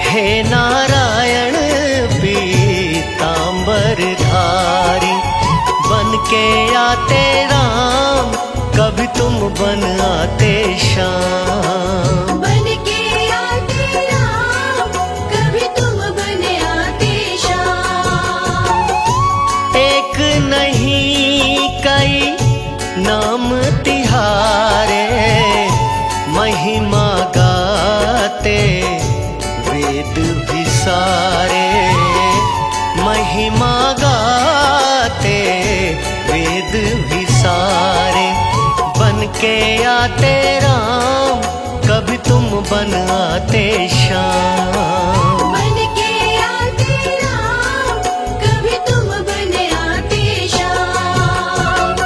हे नारायण पीतांबरधारी। बन के आते राम, कभी तुम बन आते श्याम। बन के आते राम, कभी तुम बन आते श्याम। एक नहीं कई नाम तिहारे, महिमा गाते वेद भी सारे, महिमा गाते वेद भी सारे। बन के आते राम, कभी तुम बन आते श्याम। बन के आते राम, कभी तुम बन आते श्याम।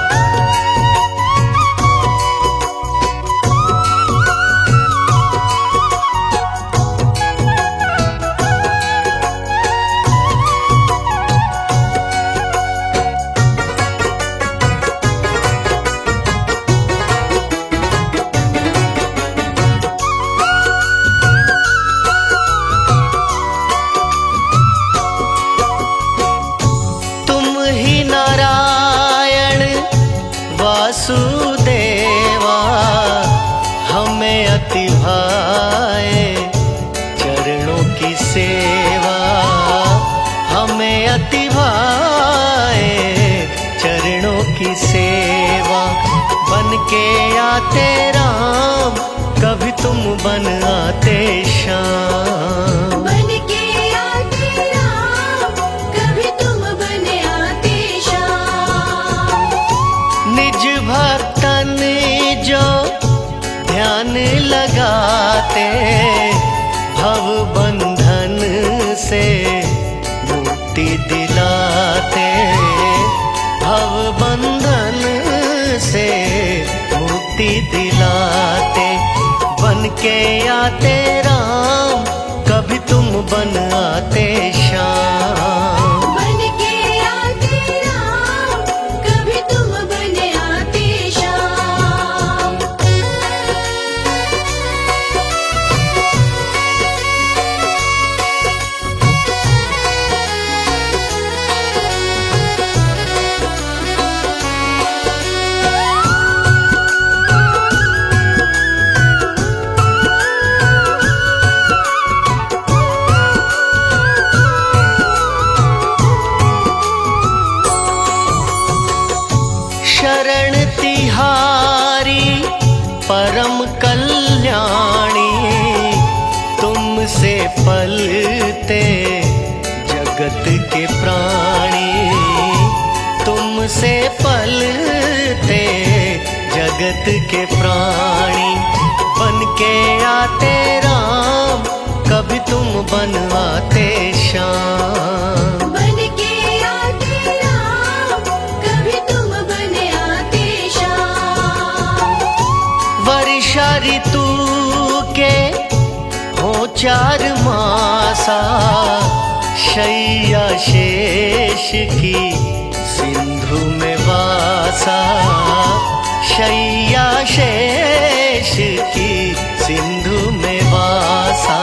तुम ही नारायण वासुदेवा, हमें अति भाए चरणों की सेवा, हमें अति भाए चरणों की सेवा। बन के आते राम, कभी तुम बन आते श्याम। बन के आते राम, कभी तुम बन आते श्याम। निज भक्तन जो ध्यान लगाते, भव बंधन से मुक्ति दिलाते, भव बंधन से मुक्ति दिलाते। बन के आते राम, कभी तुम बन आते श्याम। बन के आते राम, कभी तुम बन आते श्याम। शरण तिहारी परम कल्याणी, तुमसे पलते जगत के प्राणी, तुमसे पलते जगत के प्राणी। बन के आते राम, कभी तुम बन आते श्याम। बन के आते राम, कभी तुम बन आते श्याम। वर्षा ऋतु के हो 4 मासा, शैया शेष की सिंधु में वासा, शैया शेष की सिंधु में वासा।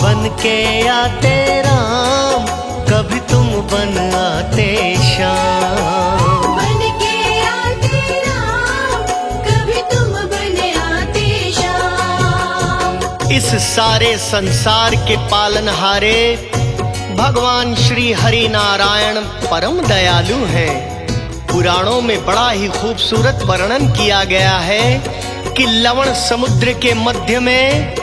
बन के आते राम, कभी तुम बन आते श्याम। बन के आते राम, कभी तुम बन आते श्याम। इस सारे संसार के पालनहारे भगवान श्री हरि नारायण परम दयालु हैं। पुराणों में बड़ा ही खूबसूरत वर्णन किया गया है कि लवण समुद्र के मध्य में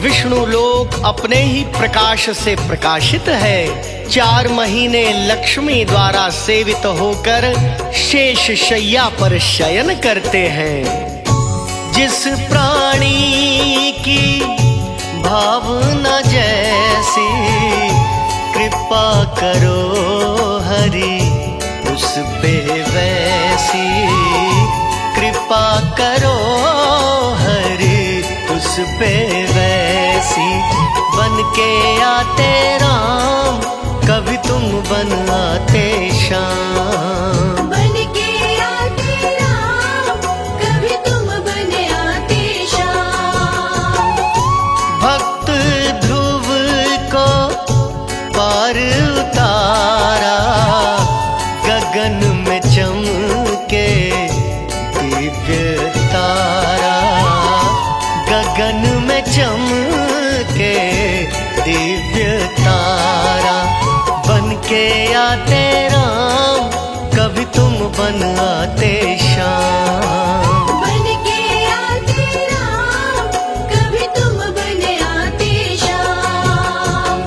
विष्णु लोक अपने ही प्रकाश से प्रकाशित है। 4 महीने लक्ष्मी द्वारा सेवित होकर शेष शैया पर शयन करते हैं। जिस प्राणी की भावना जैसी कृपा करो हरि उस पे वैसी, कृपा करो हरि उस पे वैसी। बन के आते राम कभी तुम बन आते श्याम। बन के आते राम कभी तुम बन आते श्याम। भक्त ध्रुव को पार उतारा गगन में चमके दिव्य तारा, गगन में चमके दिव्य तारा। बन के आते राम कभी तुम बन आते श्याम। बन के आते राम कभी तुम बन आते श्याम।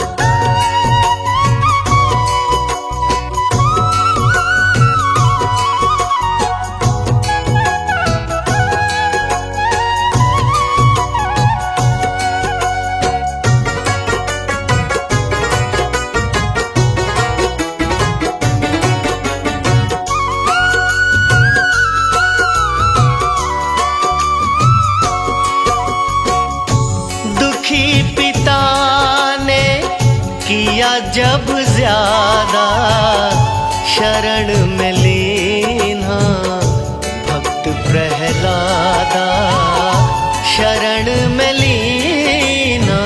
दुखी पिता ने किया जब ज्यादा शरण में लीना भक्त प्रहलादा। शरण में लीना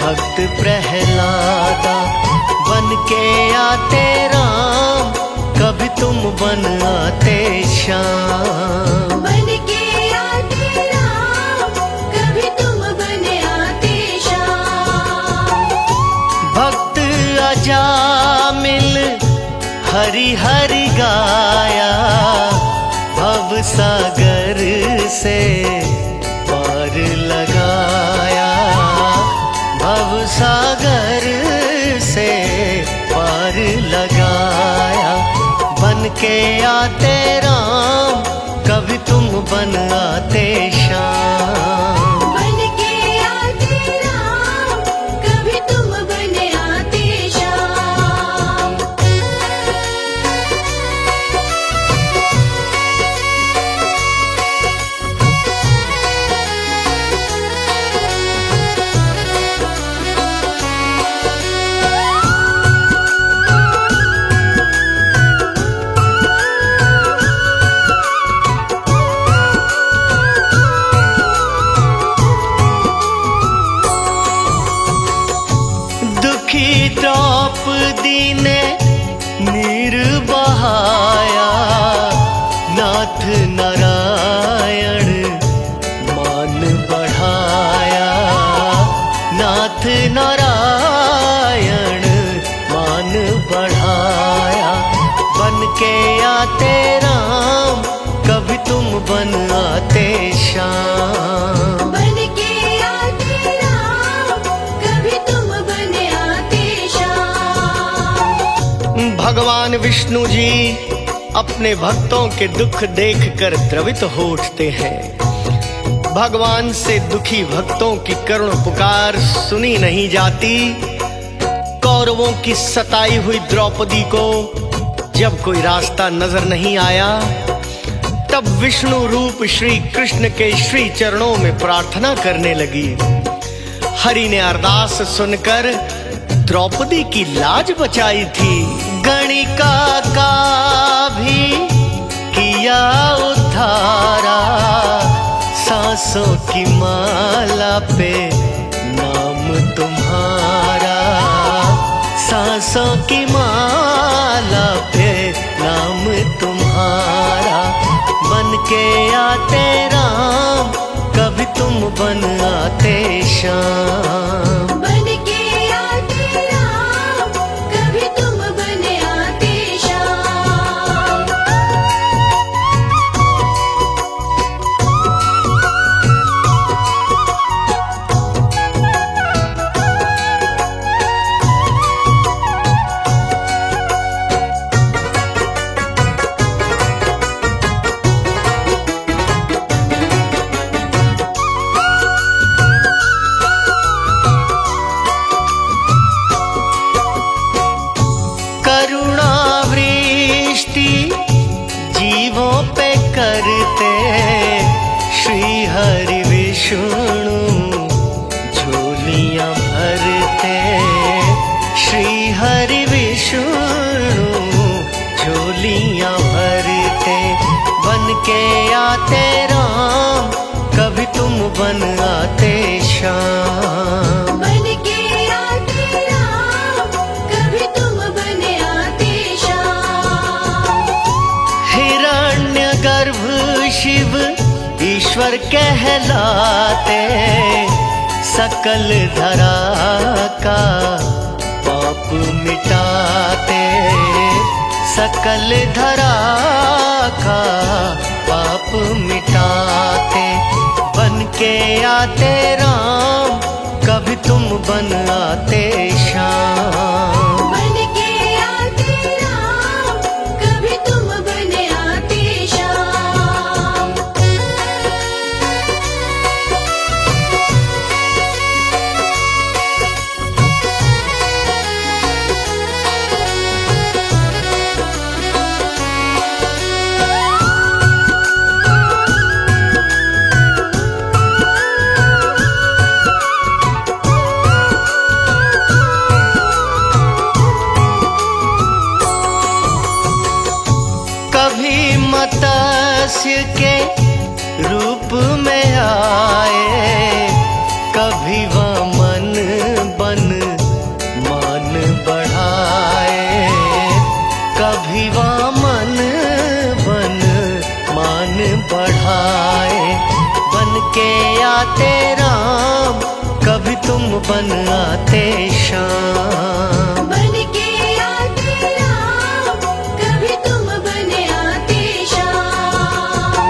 भक्त प्रहलादा। बन के आते राम कभी तुम बन आते श्याम। बन के आते राम कभी तुम बन आते श्याम। भक्त अजामिल हरि हरि गाया भव सागर से पार लगाया। भव सागर से पार लगाया। बन के आते राम कभी तुम बन आते श्याम। बन के आते राम कभी तुम बन आते श्याम। दुखी द्रौपदी ने नीर बहाया नाथ नारायण मान बढ़ाया। नाथ नारायण मान बढ़ाया। बन के आते राम कभी तुम बन आते श्याम। बन के आते राम कभी तुम बन आते श्याम। भगवान विष्णु जी अपने भक्तों के दुख देखकर द्रवित हो उठते हैं। भगवान से दुखी भक्तों की करुण पुकार सुनी नहीं जाती। कौरवों की सताई हुई द्रौपदी को जब कोई रास्ता नजर नहीं आया, तब विष्णु रूप श्री कृष्ण के श्री चरणों में प्रार्थना करने लगी। हरि ने अरदास सुनकर द्रौपदी की लाज बचाई थी। गणिका का भी किया उद्धारा, सांसों की माला पे नाम तुम्हारा। सांसों की माला पे नाम तुम्हारा। बन के आते राम कभी तुम बन आते श्याम। बन के आते राम कभी तुम बन आते श्याम। करते श्री हरि विष्णु झोलियां भरते, श्री हरि विष्णु झोलियां भरते। बन के आते राम, कभी तुम बन आते श्याम। बन के आते राम, कभी तुम बन आते श्याम। हिरण्यगर्भ शिव ईश्वर कहलाते, सकल धरा का पाप मिटाते, सकल धरा का पाप मिटाते। बन के आते राम, कभी तुम बन आते श्याम। बन के आते राम, कभी तुम बन आते श्याम। कभी मत्स्य के रूप में आए, कभी वामन बन मान बढ़ाए, कभी वामन बन मान बढ़ाए। बन के आते राम, कभी तुम बन आते श्याम। बन के आते राम, कभी तुम बन आते श्याम।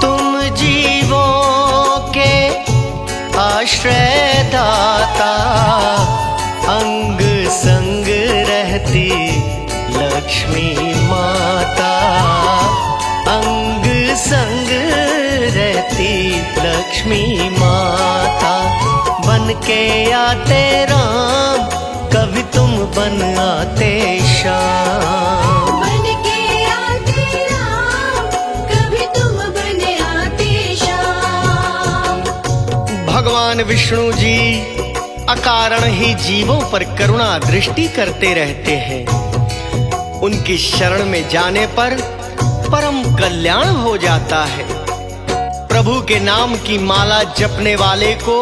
तुम जीवों के आश्रय दाता, अंग संग रहती लक्ष्मी माता, अंग संग रहती लक्ष्मी माता। बन के आते राम, कभी तुम बन आते श्याम। बन के आते राम, कभी तुम बन आते श्याम। भगवान विष्णु जी अकारण ही जीवों पर करुणा दृष्टि करते रहते हैं। उनकी शरण में जाने पर परम कल्याण हो जाता है। प्रभु के नाम की माला जपने वाले को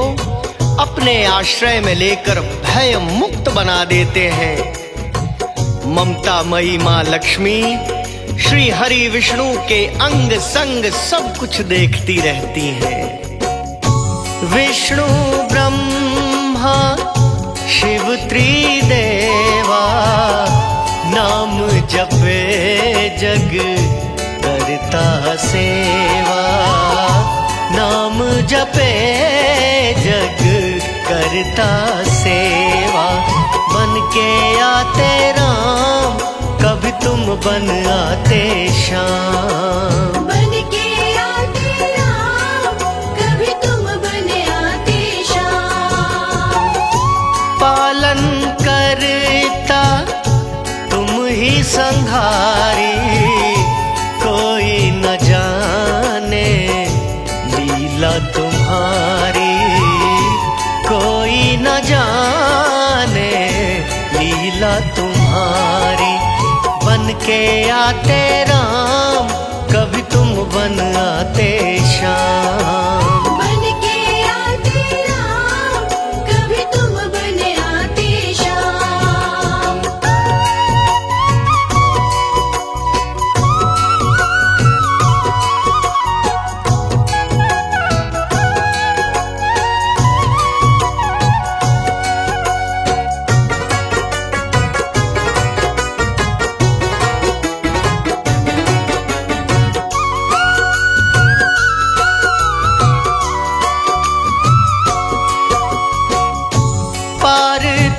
अपने आश्रय में लेकर भय मुक्त बना देते हैं। ममतामयी माँ लक्ष्मी श्री हरि विष्णु के अंग संग सब कुछ देखती रहती हैं। विष्णु ब्रह्मा शिव त्रिदेवा, नाम जपे जग करता सेवा, नाम जपे जग करता सेवा। बन के आते राम, कभी तुम बन आते श्याम। बन के आते राम, कभी तुम बन आते श्याम। पालन करता तुम ही संहारी, कोई न जाने लीला तुम्हारी, कोई न जाने लीला तुम्हारी। बन के आते राम, कभी तुम बन आते श्याम। बन के आते राम, कभी तुम बन आते श्याम।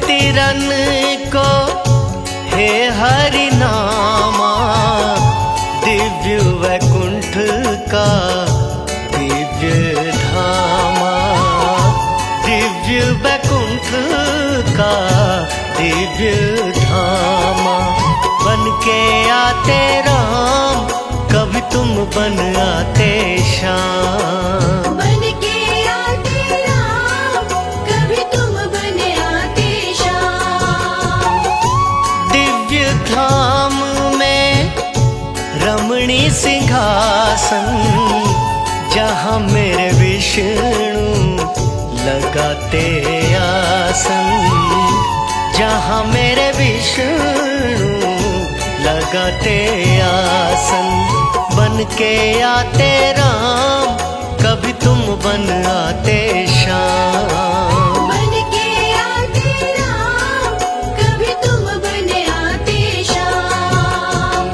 तिरन को हे हरि नामा, दिव्य वैकुंठ का दिव्य धामा, दिव्य वैकुंठ का दिव्य धामा। बन के आते राम, कभी तुम बन आते श्याम। बन के आते राम, कभी तुम बन आते श्याम। दिव्य धाम में रमणी सिंहासन, जहाँ मेरे विष्णु लगाते आसन, जहाँ मेरे विष्णु लगाते आसन। बन के आते राम, कभी तुम बन आते श्याम। बन के आते राम, कभी तुम बन आते श्याम।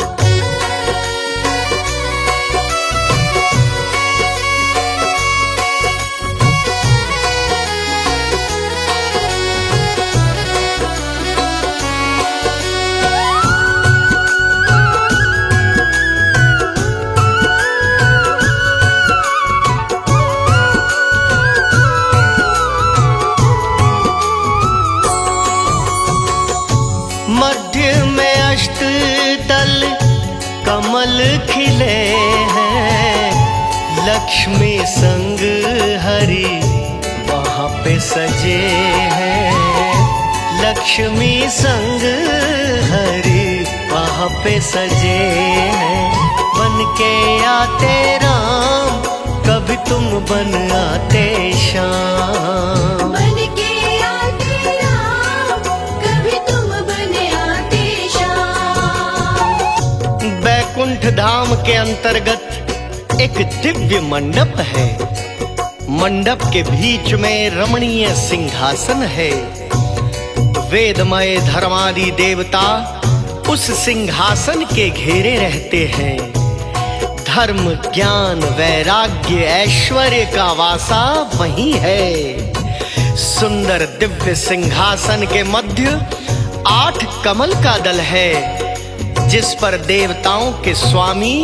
मध्य में अष्टदल कमल खिले हैं, लक्ष्मी संग हरि वहाँ पे सजे हैं। लक्ष्मी संग हरि वहाँ पे सजे हैं। बन के आते राम, कभी तुम बन आते श्याम। बन के आते राम, कभी तुम बन आते श्याम। बैकुंठ धाम के अंतर्गत एक दिव्य मंडप है। मंडप के बीच में रमणीय सिंहासन है। वेदमय धर्मादि देवता उस सिंहासन के घेरे रहते हैं। धर्म, ज्ञान, वैराग्य, ऐश्वर्य का वासा वही है। सुंदर दिव्य सिंहासन के मध्य 8 कमल का दल है, जिस पर देवताओं के स्वामी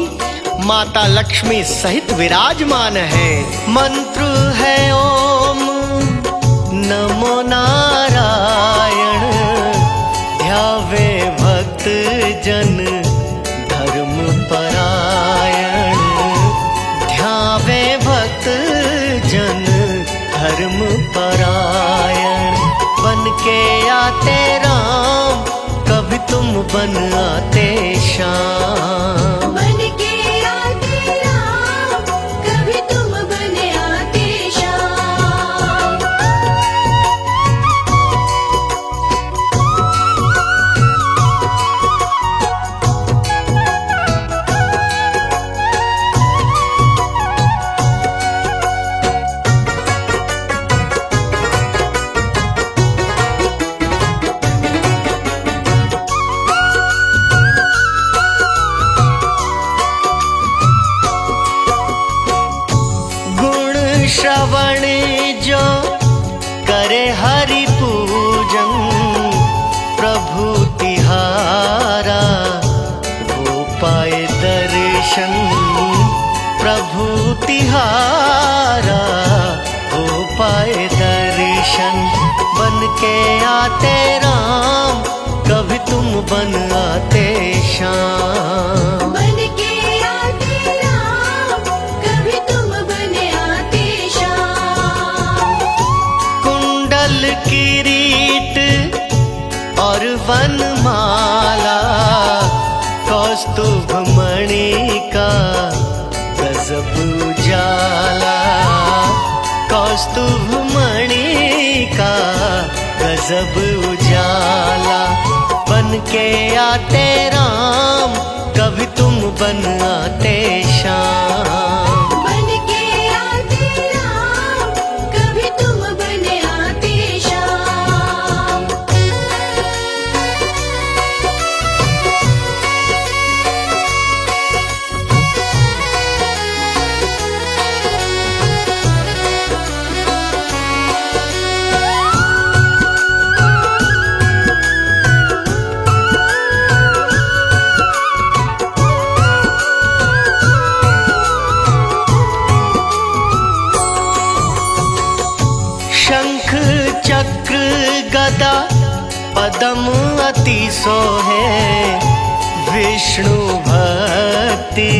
माता लक्ष्मी सहित विराजमान है। मंत्र है ओम नमो नारायण, ध्यावे भक्त जन धर्म परायण। ध्यावे भक्त जन धर्म परायण। बन के आते राम, कभी तुम बन आते श्याम। बन के आते राम, कभी तुम बन आते श्याम। श्रवण जो करे हरि पूजन, प्रभु तिहारा वो पाए दर्शन। प्रभु तिहारा वो पाए दर्शन। बन के आते राम, कभी तुम बन आते श्याम। बन के आते राम, कभी तुम बन आते श्याम। कुंडल किरीट और वनमाला, कौस्तुभ मणि का गजब उजाला। कौस्तुभ मणि का गजब उजाला। बन के आते राम, कभी तुम बन आते श्याम। बन के आते राम, कभी तुम बन आते श्याम। शंख चक्र गदा पदम अति सोहे, विष्णु भक्ति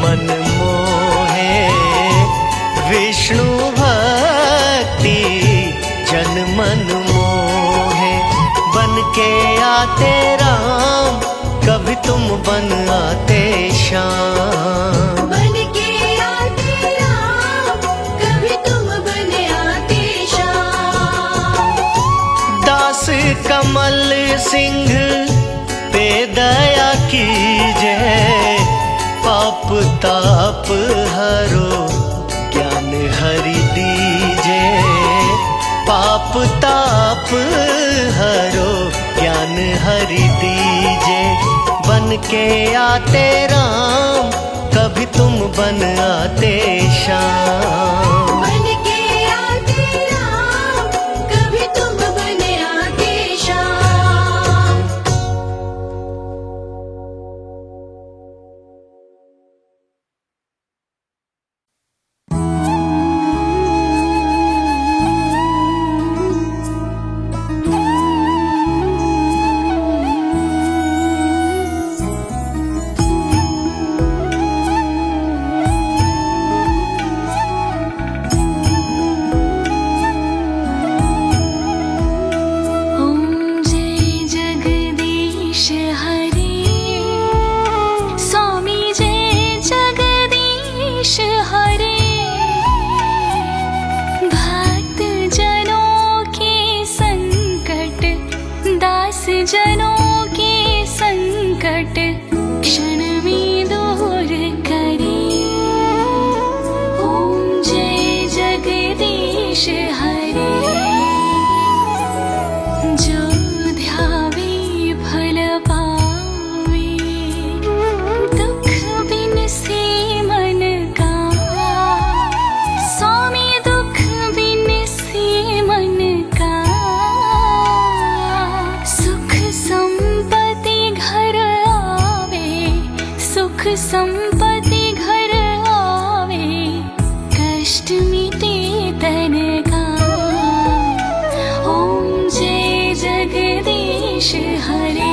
मन मोहे विष्णु भक्ति जन मन मोहे। बन के आते राम कभी तुम बन आते श्याम। बन के आते राम कभी तुम बन आते श्याम। दास कमल सिंह पे दया कीजय, पाप ताप हरो ज्ञान हरि दीजे। पाप ताप हरो ज्ञान हरि दीजे। बन के आते राम कभी तुम बन आते श्याम। बन के आते राम कभी तुम बन आते श्याम। ॐ जय जगदीश हरे, स्वामी जय जगदीश हरे। भक्त जनों के संकट, दास जनों के संकट क्षण में दूर करे। ॐ जय जगदीश हरे। जो ध्यावे फल पावे, दुख बिन से मन का। स्वामी दुख बिन से मन का। सुख संपत्ति घर आवे, सुख संपत्ति घर आवे, कष्ट मिटे तन का। ॐ जय जगदीश हरे।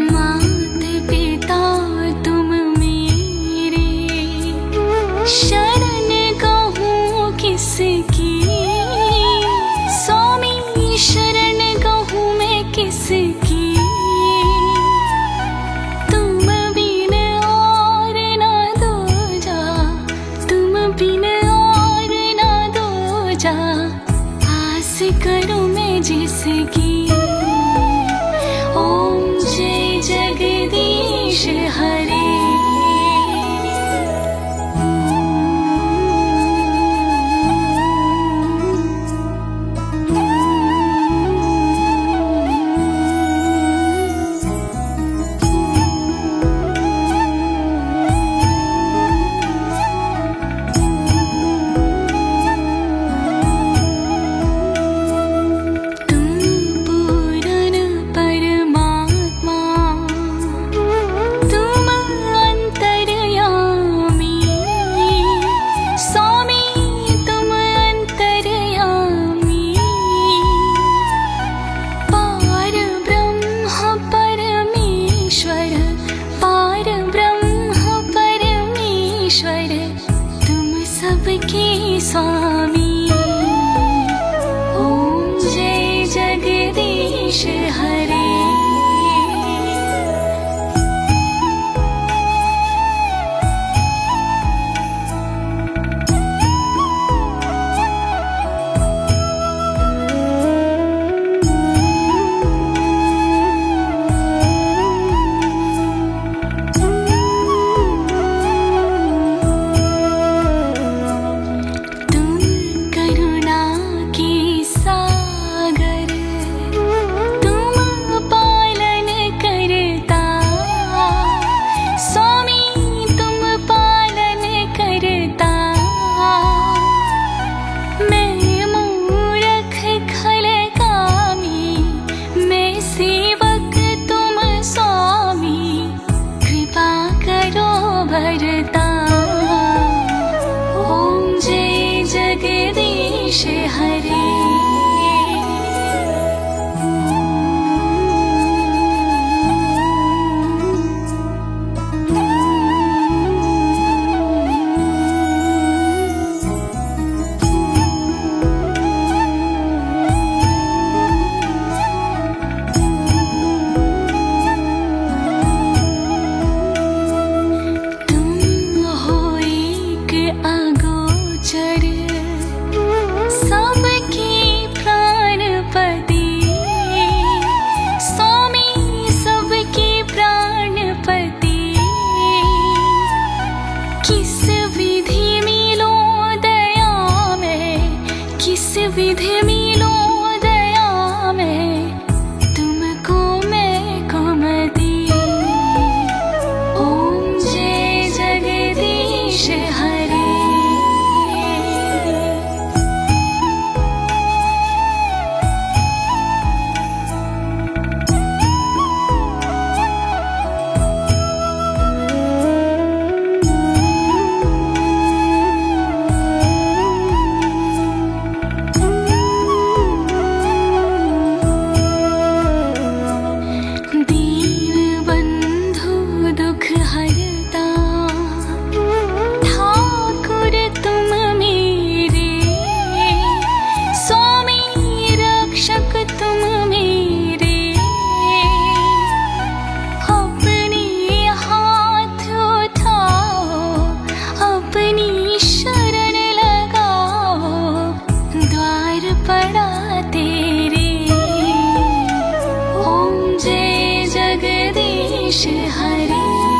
मात पिता तुम मेरे, शरण कहूँ किसकी। स्वामी शरण कहूँ मैं किसकी। तुम बिन और ना दूजा, तुम बिन और ना दूजा। आस करूँ मैं जिसकी। ॐ जय जगदीश हरे। तुम पूर्ण परमात्मा, तुम अंतर्यामी। स्वामी तुम अंतर्यामी। पार ब्रह्म परमेश्वर, पार ब्रह्म परमेश्वर, तुम सबके स्वामी। ॐ जय जगदीश हरे। तुम करुणा के सागर, तुम देश हरे।